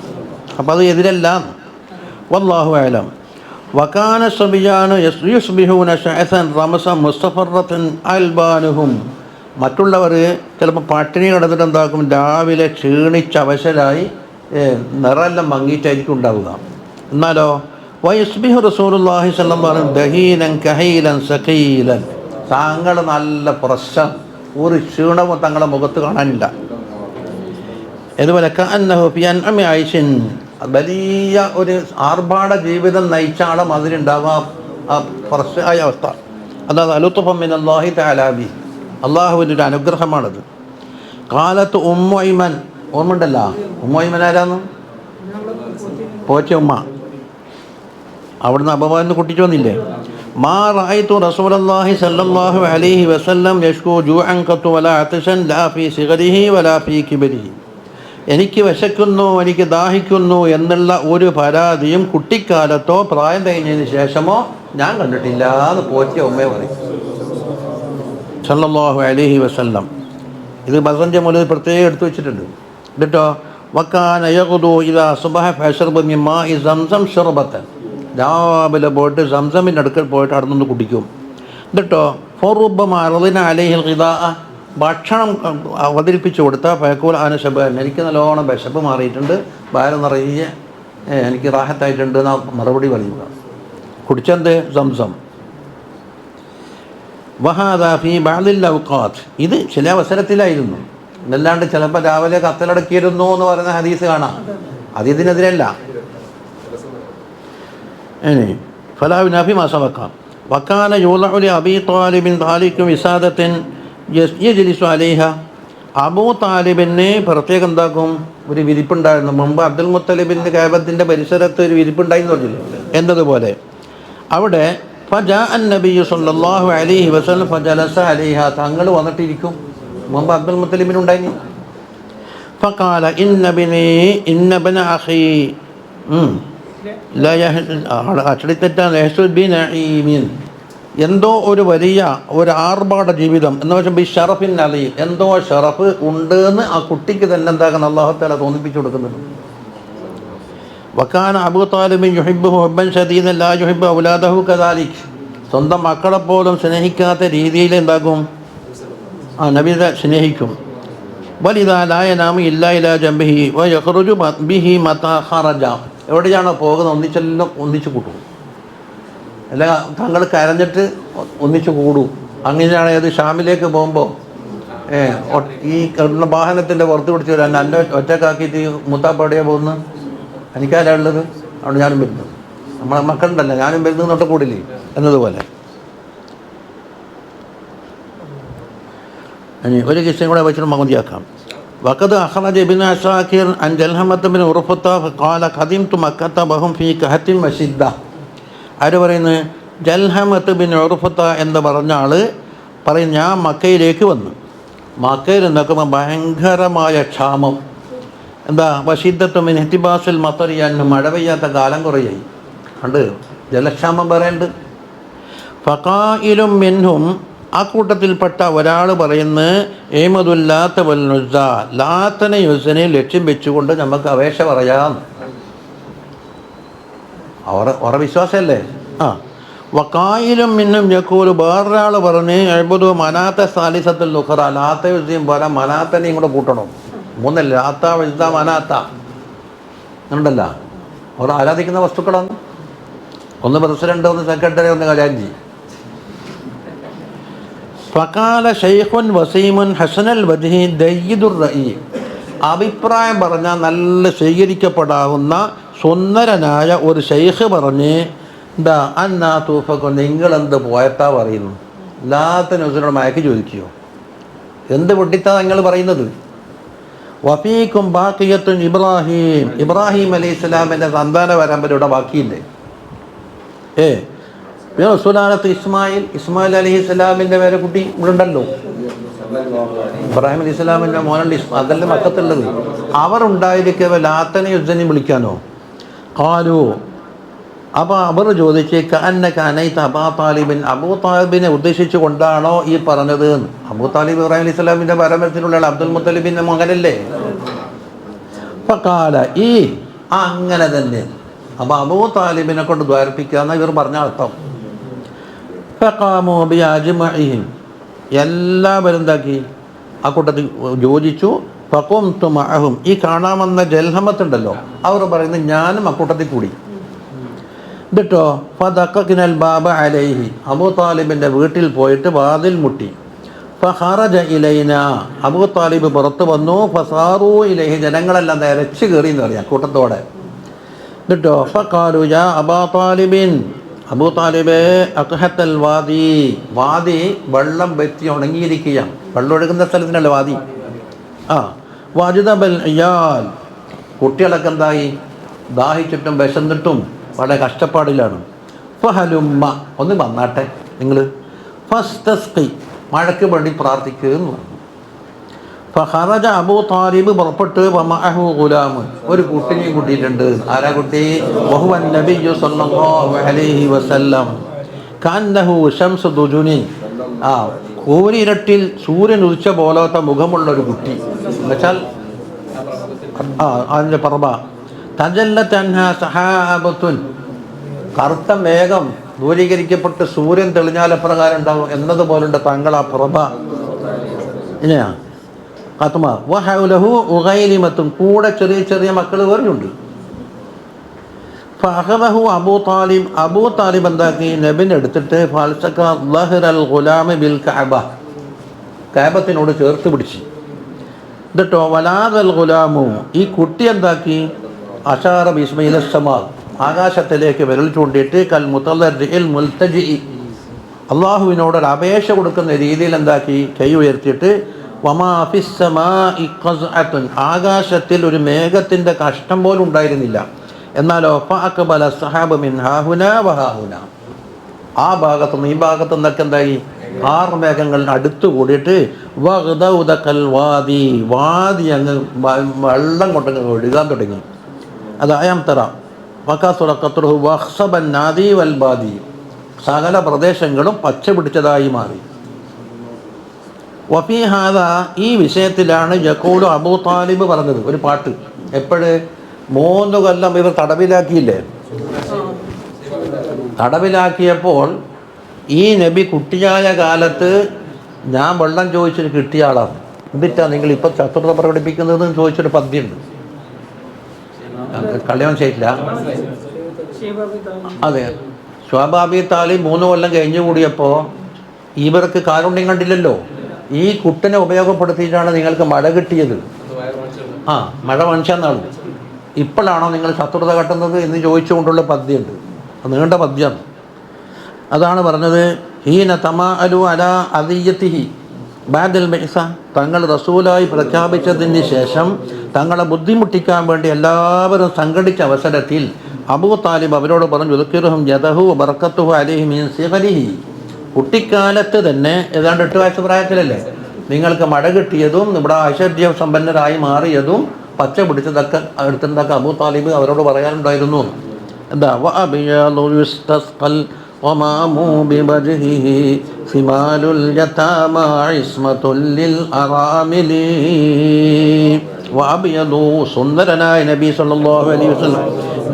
അപ്പം അത് എതിരല്ല. വല്ലാഹു അഅലം. വകാന സബിയാനു യുസ്ബിഹൂന ശഅസൻ റമസൻ മുസ്തഫറത്തൻ അൽബാനുഹും. മറ്റുള്ളവർ ചിലപ്പോൾ പട്ടിണി കിടന്നിട്ട് എന്താക്കും? രാവിലെ ക്ഷീണിച്ച് അവശരായി നിറമെല്ലാം മങ്ങിയിട്ടായിരിക്കും ഉണ്ടാവുക. എന്നാലോ വയസ്ബിഹു റസൂലുള്ളാഹി സ്വല്ലല്ലാഹു അലൈഹി വസല്ലം ദഹീനൻ കഹീലൻ സഖീലൻ. താങ്കൾ നല്ല പ്രശ്നം, ഒരു ക്ഷീണവും തങ്ങളുടെ മുഖത്ത് കാണാനില്ല. ഇതുപോലെ ആയിഷൻ വലിയ ഒരു ആർഭാട ജീവിതം നയിച്ച ആളും അതിലുണ്ടാവാം ആ പ്രശ്നമായ അവസ്ഥ. അതായത് അലുത്തുഫം മിൻ അല്ലാഹി തആലാ ബി, അള്ളാഹുവിൻ്റെ ഒരു അനുഗ്രഹമാണത്. കാലത്ത് ഉമ്മു ഐമൻ, ഓർമ്മയുണ്ടല്ലോ ഉമ്മു ഐമൻ ആരാന്ന്? പോച്ച ഉമ്മ. അവിടുന്ന് അപവാദം കുട്ടിച്ചു വന്നില്ലേ? മാ റഅയ്തു റസൂലല്ലാഹി സ്വല്ലല്ലാഹു അലൈഹി വസല്ലം യശ്കു ജൂഅൻ ഖത്തു വലാ അത്ശൻ ലാ ഫീ സിഗരിഹി വലാ ഫീ കിബരിഹി. എനിക്ക് വിശക്കുന്നു, എനിക്ക് ദാഹിക്കുന്നു എന്നുള്ള ഒരു പരാതിയും കുട്ടിക്കാലത്തോ പ്രായം കഴിഞ്ഞതിന് ശേഷമോ ഞാൻ കണ്ടിട്ടില്ല എന്ന് പോറ്റിയ ഉമ്മയെ പറയും സല്ലല്ലാഹു അലൈഹി വസല്ലം. ഇത് ബസഞ്ച മുതൽ പ്രത്യേകം എടുത്തു വെച്ചിട്ടുണ്ട്. എന്നിട്ടോ വക്കാന യഖ്ദു ഇദാ സുബഹ ഫയശ്റബു മിൻ മാഇ സംസം ശർബത്തൻ, രാവിലെ പോയിട്ട് സംസമിൻ്റെ അടുക്കൽ പോയിട്ട് അവിടെ നിന്ന് കുടിക്കും. എന്നിട്ടോ ഫറുബ്ബമ അർദിന അലൈഹിൽ ഖിദാഅ, ഭക്ഷണം അവതരിപ്പിച്ചു കൊടുത്താൽ ഫയഖൂൽ അന ശബഅൻ, എനിക്ക് നല്ലോണം വിശപ്പ് മാറിയിട്ടുണ്ട്, വയറ് നിറയെ എനിക്ക് റാഹത്തായിട്ടുണ്ട് എന്നാ മറുപടി പറയുക. കുടിച്ചെന്ത്? സംസം. വഹാദാ ഫീ ബഅദിൽ ഔഖാത്ത്, ഇത് ചില അവസരത്തിലായിരുന്നു, എന്നല്ലാണ്ട് ചിലപ്പോൾ രാവിലെ കത്തലടക്കിയിരുന്നു എന്ന് പറയുന്ന ഹദീസ് കാണാം. അത് ഇതിനെതിരല്ല. ഫലാ യുനാഫി മാ സബഖ. വകാന യൂളഉ ലി അബീ ത്വാലിബിൻ ദാലിക വിസാദത്തിൻ യജ്ലിസു അലൈഹ. അബൂ താലിബിന് പ്രത്യേകം എന്താക്കും? ഒരു വിരിപ്പുണ്ടായിരുന്നു. മുമ്പ് അബ്ദുൽ മുത്തലിബിൻ്റെ കഅബത്തിൻ്റെ പരിസരത്ത് ഒരു വിരിപ്പുണ്ടായിരുന്നു പറഞ്ഞില്ലേ, എന്നതുപോലെ അവിടെ ഫജാഅ അൻ-നബിയ്യു സ്വല്ലല്ലാഹു അലൈഹി വസല്ലം ഫജലസ അലൈഹ, തങ്ങൾ വന്നിട്ടിരിക്കും. മുമ്പ് അബ്ദുൽ മുത്തലിബിനുണ്ടായിനി. ഫഖാല ഇന്ന ബന അഖീ എന്തോ ഒരു വലിയ ഒരു ആർഭാട ജീവിതം എന്ന് വെച്ചാൽ ബി ഷറഫിൻ അലീം, എന്തോ ഷറഫ് ഉണ്ട് എന്ന് ആ കുട്ടിക്ക് തന്നെ എന്താക്കണം അല്ലാഹു തആല തോന്നിപ്പിച്ചു കൊടുക്കുന്നുണ്ട്. വകാന അബൂ താലിബിൻ യുഹിബ്ബുഹു ഹുബ്ബൻ ശദീദൻ ലാ യുഹിബ്ബു ഔലാദഹു കദാലിക്, സ്വന്തം മക്കളെപ്പോലും സ്നേഹിക്കാത്ത രീതിയിൽ എന്താകും നബി സ്നേഹിക്കും. വലിദാ ലാ യനാമു ഇല്ലാ ഇലാ ജംബിഹി വയഖ്റുജു ബിഹി മതാ ഖറജ, എവിടെയാണോ പോകുന്നത് ഒന്നിച്ചെല്ലാം ഒന്നിച്ച് കൂട്ടും, അല്ല തങ്ങൾ കരഞ്ഞിട്ട് ഒന്നിച്ച് കൂടും. അങ്ങനെയാണ് ഏത് ഷാമിലേക്ക് പോകുമ്പോൾ ഈ വാഹനത്തിൻ്റെ പുറത്ത് പിടിച്ച് വരാൻ എൻ്റെ ഒറ്റക്കാക്കിയിട്ട് മുത്താപ്പടിയെ പോകുന്നു, എനിക്കാരാ ഉള്ളത്, അവിടെ ഞാനും വരുന്നത്, നമ്മളെ മക്കളുണ്ടല്ലോ ഞാനും വരുന്നത് തൊട്ട് കൂടില്ലേ എന്നതുപോലെ. ഒരു കിസ്സയും കൂടെ വെച്ചിട്ട് മതിയാക്കാം. വഖദ് അഖ്റജ ഇബ്നു അസാകിർ അൻ ജൽഹമത്ത് ബിൻ ഉർഫത്ത ഖാല ഖദിംതു മക്കത്ത വഹും ഫീ കഹത്തിൻ വശിദ്ദ. ആര് പറയുന്നത്? ജൽഹമത്ത് ബിൻ ഉർഫത്ത എന്ന് പറഞ്ഞ ആൾ പറയും, ഞാൻ മക്കയിലേക്ക് വന്നു. മക്കയിൽ നോക്കുമ്പോൾ ഭയങ്കരമായ ക്ഷാമം. എന്താ? വശിദ്ദത്തു മിൻ ഇഹ്തിബാസിൽ മത്തറി, മഴ പെയ്യാത്ത കാലം കുറയായി കണ്ട് ജലക്ഷാമം പറയുന്നുണ്ട്. ഫഖായിലും മിൻഹും, ആ കൂട്ടത്തിൽപ്പെട്ട ഒരാൾ പറയുന്നത് ഏമദുല്ലാത്ത വൽ ഉസ്സ, ലാത്തനെ യുസ്സനെ ലക്ഷ്യം വെച്ചുകൊണ്ട് നമുക്ക് അപേക്ഷ പറയാം. അവരെ വിശ്വാസമല്ലേ. വക്കായിലും മിന്നും യഖൂലു, വേറൊരാൾ പറഞ്ഞ് എഴുപതു മനാത്ത സാലിസത്തുൽ ഉഖറ, ലാത്ത യുസ്സയും പോലെ മനാത്തനെയും കൂടെ കൂട്ടണം. മൂന്നല്ല, ലാത്ത ഉസ്സ മനാത്ത ഉണ്ടല്ല, അവർ ആരാധിക്കുന്ന വസ്തുക്കളാണ്. ഒന്ന് പ്രസിഡന്റ്, ഒന്ന് സെക്രട്ടറി, ഒന്ന് ഖജാൻജി. ഫഖാല ശൈഖുൻ വസീമുൻ ഹസനൽ വജ്ഹി ദയ്യിദുർ റഈ, അഭിപ്രായം പറഞ്ഞാൽ നല്ല സ്വീകരിക്കപ്പെടാവുന്ന സുന്ദരനായ ഒരു ശൈഖ് പറഞ്ഞ്, എന്താ അന്നാ തൂഫക്കോ, നിങ്ങളെന്ത് പോയത്താ പറയുന്നു? ലാത്ത നുസിനോട് മയക്ക് ചോദിക്കുകയോ? എന്ത് പൊട്ടിത്താ നിങ്ങൾ പറയുന്നത്? വഫീക്കും ബാക്കിയത്തുൻ ഇബ്രാഹിം, ഇബ്രാഹിം അലൈഹി സ്വലാമിൻ്റെ സന്താന പരമ്പരയുടെ ബാക്കിയില്ലേ? പിന്നെ റസൂലാനത്ത് ഇസ്മായിൽ അലൈഹി സ്വലാമിൻ്റെ പേരെ കുട്ടി ഇവിടെ ഉണ്ടല്ലോ, ഇബ്രാഹിം അലൈഹി സ്വലാമിൻ്റെ മോനുണ്ട്, അതല്ലേ മക്കത്തുള്ളത്. അവർ ഉണ്ടായിരിക്കവ ലാത്തനെ യുദ്ധനെ വിളിക്കാനോ? ഖാലു, അപ്പോൾ അവർ ചോദിച്ച് കഅന്നക അനൈത അബൂ താലിബിൻ, അബൂ താലിബിനെ ഉദ്ദേശിച്ചു കൊണ്ടാണോ ഈ പറഞ്ഞത്? അബൂ താലിബ് ഇബ്രാഹിം അലൈഹി സ്വലാമിൻ്റെ പരമ്പരത്തിലുള്ള അബ്ദുൽ മുത്തലിബിൻ്റെ മകനല്ലേ? ഫഖാല, അങ്ങനെ തന്നെ. അപ്പോൾ അബൂ താലിബിനെ കൊണ്ട് ദ്വാരിപ്പിക്കാന്ന് ഇവർ പറഞ്ഞ അർത്ഥം. ഫഖാമു ബിഅജ്മഇഹിം, എല്ലാവരും എന്താക്കി? ആ കൂട്ടത്തിൽ യോജിച്ചു. ഫഖുംതു മഅഹും, ഈ കാണാമെന്ന ജൽഹമത്തുണ്ടല്ലോ, അവർ പറയുന്നത് ഞാനും അക്കൂട്ടത്തിൽ കൂടി. എന്നിട്ടോ ഫദഖഖ്നൽ ബാബ അലൈഹി, അബൂ താലിബിൻ്റെ വീട്ടിൽ പോയിട്ട് വാതിൽ മുട്ടി. ഫഖറജ ഇലൈന, അബൂ താലിബ് പുറത്ത് വന്നു. ഫസാറു ഇലൈഹി, ജനങ്ങളെല്ലാം നിരച്ച് കയറി എന്ന് പറയാം കൂട്ടത്തോടെ. എന്നിട്ടോ ഫഖാലു യാ അബാ താലിബിൻ, അബൂ താലിബേ അഖ്ഹത്തൽ വാദി, വാദി വെള്ളം വെറ്റി ഉണങ്ങിയിരിക്കുകയാണ്. വെള്ളം ഒഴുകുന്ന സ്ഥലത്തിനല്ല വാദി. വജ്ദബൽ ഇയാൽ, കുട്ടികളൊക്കെ എന്തായി, ദാഹിച്ചിട്ടും വിശന്നിട്ടും വളരെ കഷ്ടപ്പാടിലാണ്. ഫഹലുമ്മ, ഒന്ന് വന്നാട്ടെ നിങ്ങൾ, ഫസ്തസ്ഖി, മഴയ്ക്ക് വേണ്ടി പ്രാർത്ഥിക്കുക എന്ന് പറഞ്ഞു. ഫഖറജ അബൂ താലിബ് പുറപ്പെട്ട്, വമഅഹു ഗുലാമ്, ഒരു കുട്ടിനെയും കൂട്ടിയിട്ടുണ്ട്. ആരാ കുട്ടി? വഹുവൻ നബിയ്യു സല്ലല്ലാഹു അലൈഹി വസല്ലം കഅന്നഹു ശംസു ദുജുനി, കൂരിരട്ടിൽ സൂര്യൻ ഉദിച്ച പോലത്തെ മുഖമുള്ളൊരു കുട്ടി, എന്നുവെച്ചാൽ അതിൻ്റെ പ്രഭ. തജല്ലത് അൻഹാ സഹാബത്തുൻ, കറുത്ത മേഘം ദൂരീകരിക്കപ്പെട്ട് സൂര്യൻ തെളിഞ്ഞാൽ എപ്രകാരം ഉണ്ടാവും എന്നതുപോലുണ്ട് താങ്കൾ ആ പ്രഭ. ഇങ്ങനെയാ കത്തുമ. വഹൗലഹു ഉഗൈലിമത്തും, കൂടെ ചെറിയ ചെറിയ മക്കൾ വേറെയുണ്ട്. ഫഅഖദഹു അബൂ താലിബ്, അബൂ താലിബ് എന്താക്കി, നബിനെ എടുത്തിട്ട് ഫൽസക ലഹ്റൽ ഗുലാമി ബിൽ കഅബ, കഅബത്തിനോട് ചേർത്ത് പിടിച്ച്. എന്നിട്ടോ വലാദൽ ഗുലാമു, ഈ കുട്ടി എന്താക്കി, അഷാറ ബിസ്മിൽ സമാ, ആകാശത്തിലേക്ക് വിരൽ ചൂണ്ടിയിട്ട് കൽ മുതല്ലറിൽ മുൽതജി, അള്ളാഹുവിനോടൊരു അപേക്ഷ കൊടുക്കുന്ന രീതിയിൽ എന്താക്കി കൈ ഉയർത്തിയിട്ട്, വമാ ഫിസ് സമാഇ ഖസ്അത്തുൻ, ആകാശത്തിൽ ഒരു മേഘത്തിൻ്റെ കഷ്ണം പോലും ഉണ്ടായിരുന്നില്ല. എന്നാലോ ഫഅഖബല സഹാബ് മിൻ ഹാഹുനാ വഹാഹുനാ, ആ ഭാഗത്തുനിന്ന് ഈ ഭാഗത്തുനിന്നൊക്കെ എന്തായി, 6 മേഘങ്ങൾ അടുത്തു കൂടിയിട്ട് വഗ്ദൗദകൽ വാദി, വാദി അങ്ങ് വെള്ളം കൊണ്ടങ്ങ് ഒഴുകാൻ തുടങ്ങി. അതായം തറ വഖസുറഖത്തുഹു വഖ്സബൻ നാദി വൽ ബാദി, സകല പ്രദേശങ്ങളും പച്ച പിടിച്ചതായി മാറി. വഫീ ഹാദാ, ഈ വിഷയത്തിലാണ് യഖൂലു അബൂ താലിബ് പറഞ്ഞത് ഒരു പാട്ട്. എപ്പോഴ്? 3 കൊല്ലം ഇവർ തടവിലാക്കിയില്ലേ? തടവിലാക്കിയപ്പോൾ ഈ നബി കുട്ടിയായ കാലത്ത് ഞാൻ വെള്ളം ചോദിച്ചിട്ട് കിട്ടിയ ആളാണ്. എന്നിട്ടാ നിങ്ങൾ ഇപ്പം ചതുർത്ഥ പ്രകടിപ്പിക്കുന്നതെന്ന് ചോദിച്ചൊരു പദ്യമുണ്ട്. കളിയാൻ ചെയ്തില്ല. അതെ, ഷുഅബ് താലിബ് 3 കൊല്ലം കഴിഞ്ഞു കൂടിയപ്പോൾ ഇവർക്ക് കാരുണ്യം കണ്ടില്ലല്ലോ. ഈ കുട്ടിനെ ഉപയോഗപ്പെടുത്തിയിട്ടാണ് നിങ്ങൾക്ക് മഴ കിട്ടിയത്. മഴ മനുഷ്യന്നാണ്. ഇപ്പോഴാണോ നിങ്ങൾ ശത്രുത കട്ടുന്നത് എന്ന് ചോദിച്ചുകൊണ്ടുള്ള പദ്യമുണ്ട്. നീണ്ട പദ്യമാണ്. അതാണ് പറഞ്ഞത്, ഹീന തമാഅലു അലാ അദിയ്യത്തിഹി ബാദൽ ബഇസ, തങ്ങൾ റസൂലായി പ്രഖ്യാപിച്ചതിന് ശേഷം തങ്ങളെ ബുദ്ധിമുട്ടിക്കാൻ വേണ്ടി എല്ലാവരും സംഘടിച്ച അവസരത്തിൽ അബൂ താലിബ് അവരോട് പറഞ്ഞു, യുദ്ക്കിറുഹും യദഹു ബർക്കത്തുഹു അലൈഹി മിൻ സിഗരിഹി, കുട്ടിക്കാലത്ത് തന്നെ ഏതാണ്ട് 8 വയസ്സ് പ്രായത്തിലല്ലേ നിങ്ങൾക്ക് മഴ കിട്ടിയതും ഇവിടെ ഐശ്വര്യ സമ്പന്നരായി മാറിയതും പച്ച പിടിച്ചതൊക്കെ എടുത്തതൊക്കെ അബൂ താലിബ് അവരോട് പറയാനുണ്ടായിരുന്നു. എന്താ സുന്ദരനായ നബി സല്ലല്ലാഹു അലൈഹി വസല്ലം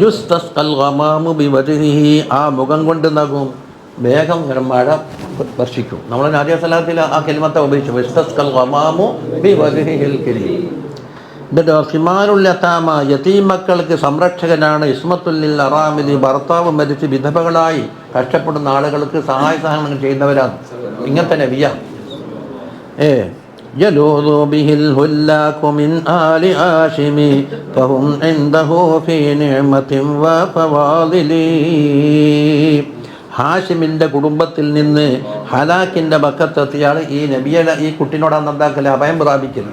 യുസ്തസ്ഖൽ ഗമാമു ബിവജ്ഹിഹി, ആ മുഖം കൊണ്ട് നകും വേഗം മഴ വർഷിക്കും. നമ്മൾ നാദിയ സലാത്തിൽ ആ കലിമത്തെ ഉപയോഗിച്ചു, യുസ്തസ്ഖൽ ഗമാമു ബിവജ്ഹിഹിൽ കരീം. സിമാലുൽ യതാമ, യതീം മക്കൾക്ക് സംരക്ഷകനാണ്. ഇസ്മത്തുല്ലിൽ അറാമിലി, ഭർത്താവ് മരിച്ച് വിധവകളായി കഷ്ടപ്പെടുന്ന ആളുകൾക്ക് സഹായ സഹകരണങ്ങൾ ചെയ്യുന്നവരാണ്. ഇങ്ങനത്തെ നബിയ. യലൂദു ബിഹിൽ ഹുല്ലാഖു മിൻ ആലി ഹാഷിമി ഫഹും ഇൻദഹു ഫീ നിഅമതിൻ വ ഫവാദിലി, ഹാഷിമിൻ്റെ കുടുംബത്തിൽ നിന്ന് ഹലാക്കിൻ്റെ ബക്കത്തെത്തിയാൽ ഈ നബിയുടെ ഈ കുട്ടിനോടാണ് എന്താക്കല്, അഭയം പ്രാപിക്കല്.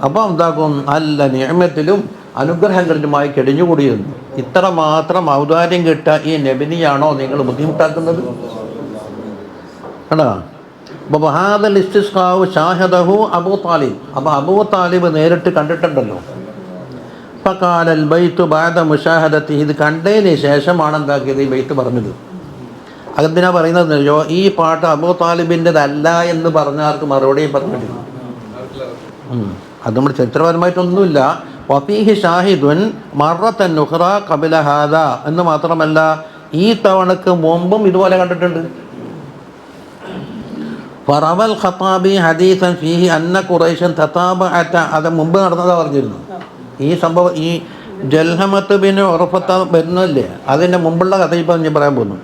അപ്പം എന്താക്കും, നല്ല നിഅമത്തിലും അനുഗ്രഹങ്ങളിലുമായി കെടിഞ്ഞുകൂടിയിരുന്നു. ഇത്ര മാത്രം ഔദാര്യം കിട്ട ഈ നബിനിയാണോ നിങ്ങൾ ബുദ്ധിമുട്ടാക്കുന്നത്? കേട്ടോ. അപ്പോൾ വഹാദൽ ഇസ്തിസ്ഖാഉ ഷാഹദഹു അബൂ താലിബ്, അപ്പോൾ അബൂ താലിബ് നേരിട്ട് കണ്ടിട്ടുണ്ടല്ലോ. ഫഖാലൽ ബൈത്തു ബഅദ മുശാഹദത്തി, ഇത് കണ്ടതിന് ശേഷമാണ് എന്താക്കിയത് ഈ ബൈത്ത് പറഞ്ഞത്. അതെന്തിനാ പറയുന്നത്? ഈ പാട്ട് അബൂ താലിബിൻ്റെതല്ല എന്ന് പറഞ്ഞാർക്ക് മറുപടി പറഞ്ഞിട്ടില്ല. അത് നമ്മൾ ചരിത്രപരമായിട്ടൊന്നുമില്ല. വഫീഹി ഷാഹിദുൻ മറത്തൻ ഉഖ്റ ഖബല ഹാദാ എന്ന് മാത്രമല്ല, ഈ തവണക്ക് മുമ്പും ഇതുപോലെ കണ്ടിട്ടുണ്ട്. ഫറവൽ ഖത്താബി ഹദീസൻ ഫീഹി അന്ന ഖുറൈശൻ തതാബഅത, അത് മുമ്പ് നടന്നതാ പറഞ്ഞിരുന്നു. ഈ സംഭവം ഈ ജൽഹമത്ത് ബിൻ ഉറഫത്ത വരുന്നില്ലേ, അതിൻ്റെ മുമ്പുള്ള കഥ ഇപ്പം ഞാൻ പറയാൻ പോകുന്നു.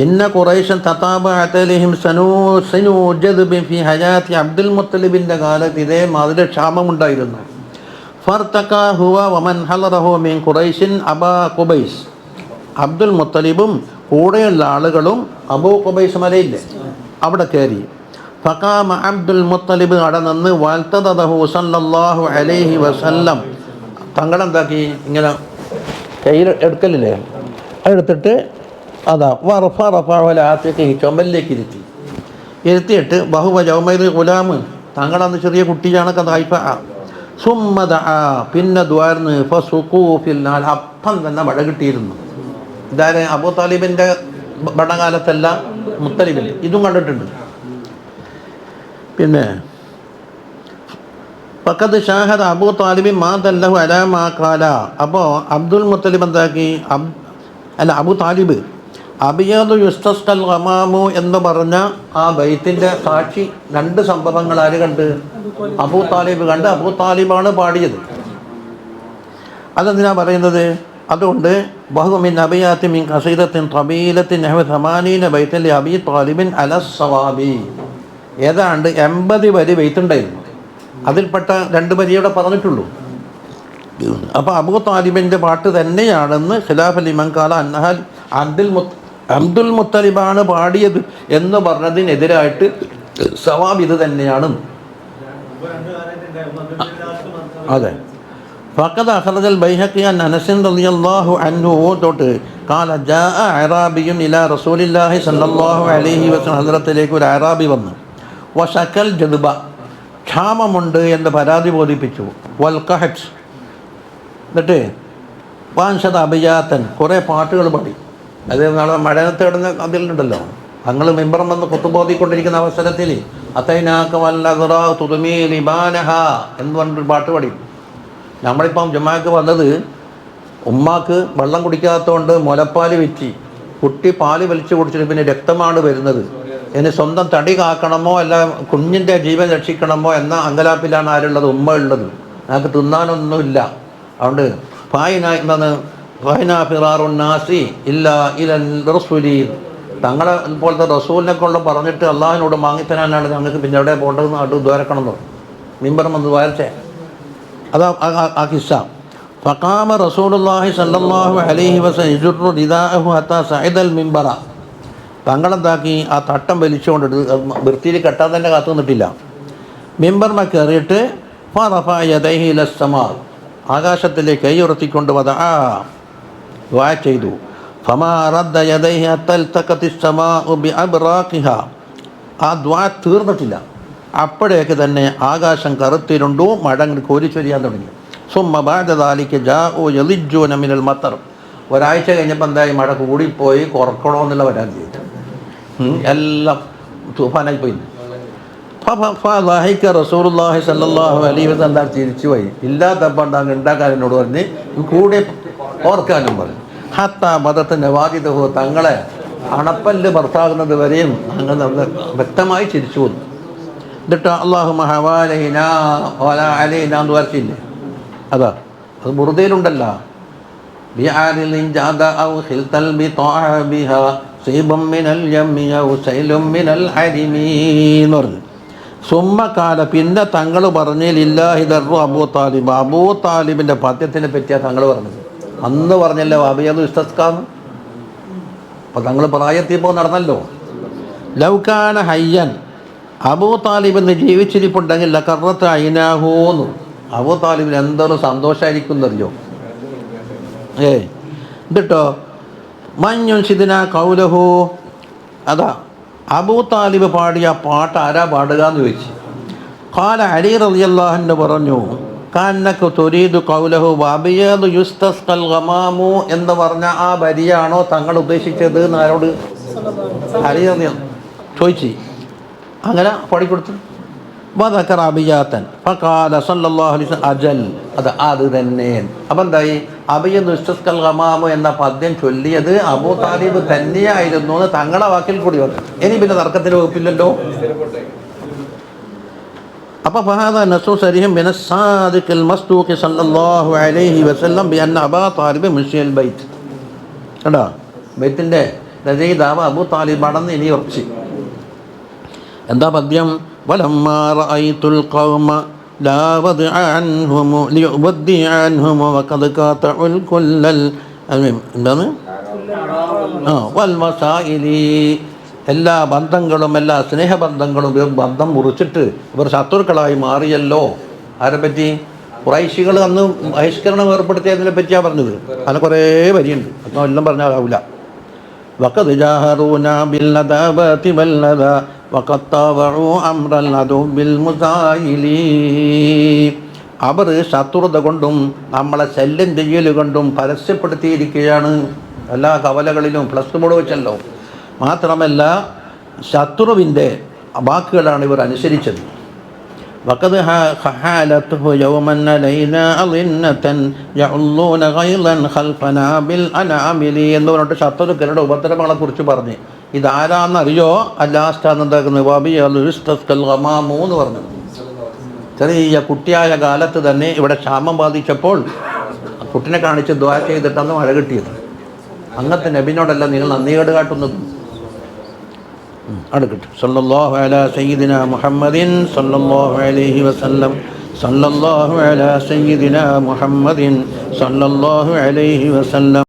ഇന്ന ഖുറൈശൻ തതാബഅതലഹിം സനൂജദ് ഫി ഹയാത്തി അബ്ദുൽ മുത്തലിബിൻ്റെ കാലത്ത് ഇതേമാതിരി ക്ഷാമമുണ്ടായിരുന്നു. ഫർതക ഹുവ വമൻ ഹലറഹു മിൻ ഖുറൈശിൻ അബാ ഖുബൈസ്, അബ്ദുൽ മുത്തലിബും കൂടെയുള്ള ആളുകളും അബൂ ഖുബൈസ് മലയില്ലേ അവിടെ കയറി. ഫഖാമ അബ്ദുൽ മുത്തലിബ് അവിടെ നിന്ന് വൽതദഹു സല്ലല്ലാഹു അലൈഹി വസല്ലം, തങ്ങളെന്താക്കി ഇങ്ങനെ കയ്യിൽ എടുക്കലില്ലേ എടുത്തിട്ട് അതാ വറഫാത്തിക്ക് ചുമലിലേക്ക് ഇരുത്തിയിട്ട് ബഹുവ ജൗമൈൽ ഗുലാമ്, തങ്ങളന്ന് ചെറിയ കുട്ടിയാണ് കഥായിഫ. സുമ്മദ പിന്നെ ദ്വാർന്ന് ഫസുഖൂഫിൽ, അപ്പം തന്നെ മഴ കിട്ടിയിരുന്നു. ഇതാരെ അബൂ താലിബിൻ്റെ ഭരണകാലത്തല്ല, മുത്തലിബിൻ്റെ. ഇതും കണ്ടിട്ടുണ്ട്. പിന്നെ ഫഖദ് ഷാഹദ അബൂ താലിബി മാ ദല്ലഹു അലാ മാ ഖാല, അപ്പോൾ അബ്ദുൽ മുത്തലിബ് എന്താക്കി, അബൂ താലിബ് അബിയദു യുസ്തസ്ഖൽ ഗമാമു എന്ന് പറഞ്ഞ ആ ബൈത്തിൻ്റെ സാക്ഷി രണ്ട് സംഭവങ്ങൾ ആര് കണ്ട്? അബൂ താലിബ് കണ്ട്. അബൂ താലിബാണ് പാടിയത്. അതെന്തിനാ പറയുന്നത്? അതുകൊണ്ട് ബഹുമിൻ അബിയാത്തി മിൻ ഖസീദത്തിൻ തബീലത്തിൻ നഹ്വ 80 ബൈത്തൻ ലി അബീ താലിബിൻ അലസ്സവാബി, ഏതാണ്ട് 80 വരി ബൈത്തുണ്ടായിരുന്നു. അതിൽപ്പെട്ട 2 വരിയുടെ പറഞ്ഞിട്ടുള്ളൂ. അപ്പോൾ അബൂ താലിബിൻ്റെ പാട്ട് തന്നെയാണെന്ന് ഖിലാഫ് ലിമൻ ഖാല അന്നഹൽ അബ്ദുൽ മുത്തലിബാണ് പാടിയത് എന്ന് പറഞ്ഞതിനെതിരായിട്ട് സവാബ് ഇത് തന്നെയാണ്. അതെ. ഫഖദ് അഖ്റജൽ ബൈഹഖി അൻ അനസ് റളിയല്ലാഹു അൻഹു തൊട്ട് ഖാല ജാഅ അറാബിയുൻ ഇലാ റസൂലില്ലാഹി സ്വല്ലല്ലാഹു അലൈഹി വസല്ലം, ഹദ്റത്തിലേക്ക് ഒരു അറാബി വന്നു. വശക്കൽ ജദ്ബ, ക്ഷാമമുണ്ട് എന്ന് പരാതി ബോധിപ്പിച്ചു. വൽ ഖഹ്ത്, എന്നിട്ട് വാൻഷദ അബിയാത്തൻ, കുറേ പാട്ടുകൾ പാടി. അത് നാളെ മഴയത്ത് കിടന്ന് അതിലുണ്ടല്ലോ, തങ്ങൾ മെമ്പറും വന്ന് കുത്തുബോധിക്കൊണ്ടിരിക്കുന്ന അവസരത്തിൽ അത്തൈനാക്ക വല്ലദറാ തുതുമീ ലിബാനഹ എന്ന് പറഞ്ഞൊരു പാട്ട് പാടി. നമ്മളിപ്പം ജുമാക്ക് വന്നത് ഉമ്മാക്ക് വെള്ളം കുടിക്കാത്തതുകൊണ്ട് മുലപ്പാല് വിറ്റി കുട്ടി പാല് വലിച്ചു കുടിച്ചിട്ട് പിന്നെ രക്തമാണ് വരുന്നത്. ഇനി സ്വന്തം തടി കാക്കണമോ അല്ല കുഞ്ഞിൻ്റെ ജീവൻ രക്ഷിക്കണമോ എന്ന അങ്കലാപ്പിലാണ് ആരുള്ളത്? ഉമ്മ ഉള്ളത്. ഞങ്ങൾക്ക് തിന്നാനൊന്നുമില്ല. അതുകൊണ്ട് എന്താണ് ഫിറാറുന്നാസി ഇല്ല ഇലൽ റസൂലി, തങ്ങളെ പോലത്തെ റസൂലിനെ കൊണ്ട് പറഞ്ഞിട്ട് അള്ളാഹിനോട് വാങ്ങിത്തരാനാണ് ഞങ്ങൾക്ക് പിന്നെ എവിടെ പോകേണ്ടതെന്ന് അത് ദ്വാരക്കണമെന്നോ മിമ്പർ വന്ന് ദ്വാരച്ചേ. അതാ ആ കിസ്സ. ഫഖാമ റസൂലുള്ളാഹി സ്വല്ലല്ലാഹു അലൈഹി വസല്ലം യജുറു റിദാഅഹു ഹത്താ സഅദൽ മിമ്പറ, തങ്ങളെന്താക്കി ആ തട്ടം വലിച്ചുകൊണ്ടിട്ട് വൃത്തിയിൽ കെട്ടാൻ തന്നെ കാത്തു നിന്നിട്ടില്ല. മിമ്പർമ കയറിയിട്ട് ഫറഫഅ യദൈഹി ഇലസ്സമാ, ആകാശത്തിലേക്ക് കൈ ഉയർത്തിക്കൊണ്ട് വദഅ, ദുആ ചെയ്തു. ഫമാ റദ്ദ യദൈഹി ഹത്താ ഇൽതഖത്തിസ് സമാഉ ബിഅബ്റാഖിഹ, ആ ദുആ തീർന്നിട്ടില്ല. അപ്പോഴേക്ക് തന്നെ ആകാശം കറുത്തിരുണ്ടു, മഴ കോരിച്ചൊരിയാൻ തുടങ്ങി. സുമ്മ ബഅദ ദാലിക ജാഉ യളിജ്ജൂന മിനൽ മത്തർ, ഒരാഴ്ച കഴിഞ്ഞപ്പോൾ എന്തായി? മഴ കൂടിപ്പോയി, കുറക്കണമെന്നുള്ള പരാതി. എല്ലാം തൂഫാനായി പോയി. റസൂലുള്ളാഹി സ്വല്ലല്ലാഹു അലൈഹി വസല്ലം എന്താ തിരിച്ചു പോയി, ഇല്ലാത്തപ്പോൾ ഉണ്ടാക്കാൻ എന്നോട് പറഞ്ഞ് കൂടെ ഓർക്കാനും പറഞ്ഞു. ഹത്താ മദത്ത് നവാജിദഹു, തങ്ങളെ അണപ്പല്ല് ഭർത്താകുന്നത് വരെയും അങ്ങനെ വ്യക്തമായി ചിരിച്ചു വന്നു. എന്നിട്ട് അല്ലാഹുമ്മ ഹവാലൈനാ വലാ അലൈനാ എന്ന് വരച്ചില്ലേ, അതാ അത് ബുറുദയിലുണ്ടല്ലോ. ബിആരിലിൻ ജാദ ഔ ഖിൽതൽ ബിതാഅ ബിഹാ സീബം മിനൽ യമ്മി ഔ സൈലും മിനൽ ഹരിമീ എന്ന് പറഞ്ഞു. സുമ്മക്കാല, പിന്നെ തങ്ങൾ പറഞ്ഞ് ലില്ലാഹി ദർറു അബൂ താലിബ്, അബൂ താലിബിൻ്റെ പത്യത്തിനെ പറ്റിയാണ് തങ്ങൾ പറഞ്ഞത്. അന്ന് പറഞ്ഞല്ലോ അബിയദു ഇസ്തസ്കാന്ന്. അപ്പോൾ തങ്ങൾ പ്രായത്തിപ്പോൾ നടന്നല്ലോ. ലൗകാന ഹയ്യൻ, അബൂ താലിബിന് ജീവിച്ചിരിപ്പുണ്ടെങ്കിൽ ലഖറത്ത് ഐനാഹൂന്ന്, അബൂ താലിബിന് എന്തൊരു സന്തോഷമായിരിക്കും എന്നറിയോ. എന്നിട്ടോ മഞ്ഞുൻ സിദിന കൗലഹു, അതാ അബൂ താലിബ് പാടിയ പാട്ട് ആരാ പാടുക എന്ന് ചോദിച്ചു. ഖാല അലി റളിയല്ലാഹു അൻഹു പറഞ്ഞു, കാന്നക തുരീദു ഖൗലഹു വഅബിയദു യുസ്തസ്ഖൽ ഗമാമു എന്ന് പറഞ്ഞ ആ വരിയാണോ തങ്ങൾ ഉദ്ദേശിച്ചത് എന്ന് ആരോട്? അലി റളിയല്ലാഹു ചോദിച്ചു. അങ്ങനെ പാടിക്കൊടുത്തു. വദക്കറ അബിയാത്തൻ ഫഖാല സല്ലല്ലാഹു അലൈഹി വസല്ലം അജൽ, അത് തന്നെ. അപ്പം എന്തായി? അബിയദു യുസ്തസ്ഖൽ ഗമാമു എന്ന പദ്യം ചൊല്ലിയത് അബൂ താലിബ് തന്നെയായിരുന്നു എന്ന് തങ്ങളെ വാക്കിൽ കൂടി പറഞ്ഞു. ഇനി പിന്നെ തർക്കത്തിന് വകുപ്പില്ലല്ലോ. അപ്പോൾ ഫഹാദ നസ്സു സരീഹും മിന സാദിഖിൽ മസ്ദൂഖി സല്ലല്ലാഹു അലൈഹി വസല്ലം ബിഅന്ന അബാ താലിബ് മുൻഷിയൽ ബൈത്ത്. കണ്ടോ, ബൈത്തിൻ്റെ രചയിതാവ് അബൂ താലിബാണെന്ന് ഇനി ഉറച്ച്. എന്താ പദ്യം? വലമ്മാ റഅയ്തുൽ ഖൗമ ലാ വദ്അ അൻഹും ലിയുബദ്ദി അൻഹും വഖദ് ഖാതഉൽ കുല്ലൽ എന്താണ് വൽ വസായിലി, എല്ലാ ബന്ധങ്ങളും എല്ലാ സ്നേഹബന്ധങ്ങളും ഇവർ ബന്ധം മുറിച്ചിട്ട് ഇവർ ശത്രുക്കളായി മാറിയല്ലോ. ആരെ പറ്റി? ഖുറൈശികൾ അന്ന് ബഹിഷ്കരണം ഏർപ്പെടുത്തിയതിനെ പറ്റിയാണ് പറഞ്ഞത്. അതിന് കുറേ വരിയുണ്ട്, അതൊന്നും എല്ലാം പറഞ്ഞാലാവില്ല. വഖദ് ജാഹറൂന ബില്ലദാബതി വല്ലദാ വഖദ് തവഉ അംറൽ അദുബിൽ മുസായിലി. അവർ ശത്രുത കൊണ്ടും നമ്മളെ ശല്യം ചെയ്യൽ കൊണ്ടും പരസ്യപ്പെടുത്തിയിരിക്കുകയാണ് എല്ലാ കവലകളിലും. Plus board വെച്ചല്ലോ. മാത്രമല്ല ശത്രുവിൻ്റെ വാക്കുകളാണ് ഇവർ അനുസരിച്ചത്. വഖദ് ഹാലത്ഹു യൗമൻ ലൈന അളിന്നതൻ യഉല്ലൂന ഗൈലൻ ഖൽഫനാ ബിൽ അനാമിലി എന്ന് പറഞ്ഞിട്ട് ശത്രുക്കളുടെ ഉപദ്രവങ്ങളെ കുറിച്ച് പറഞ്ഞ് ഇതാരാന്നറിയോ? ലാസ്റ്റാണ് എന്താക്കുന്നത്? വബിയലുസ്തസ്കൽ ഗമാമു എന്ന് പറഞ്ഞു. ചെറിയ കുട്ടിയായ കാലത്ത് തന്നെ ഇവിടെ ക്ഷാമം ബാധിച്ചപ്പോൾ കുട്ടിനെ കാണിച്ച് ദുആ ചെയ്തിട്ടാണ് മഴ കിട്ടിയത്. അങ്ങനത്തെ നബിനോടല്ല നിങ്ങൾ നന്ദികേട് കാട്ടുന്നത്. അടുക്കട്ടെ. സല്ലല്ലാഹു അലാ സയ്യിദിനാ മുഹമ്മദിൻ സല്ലല്ലാഹു അലൈഹി വസല്ലം. സല്ലല്ലാഹു അലാ സയ്യിദിനാ മുഹമ്മദിൻ സല്ലല്ലാഹു അലൈഹി വസല്ലം.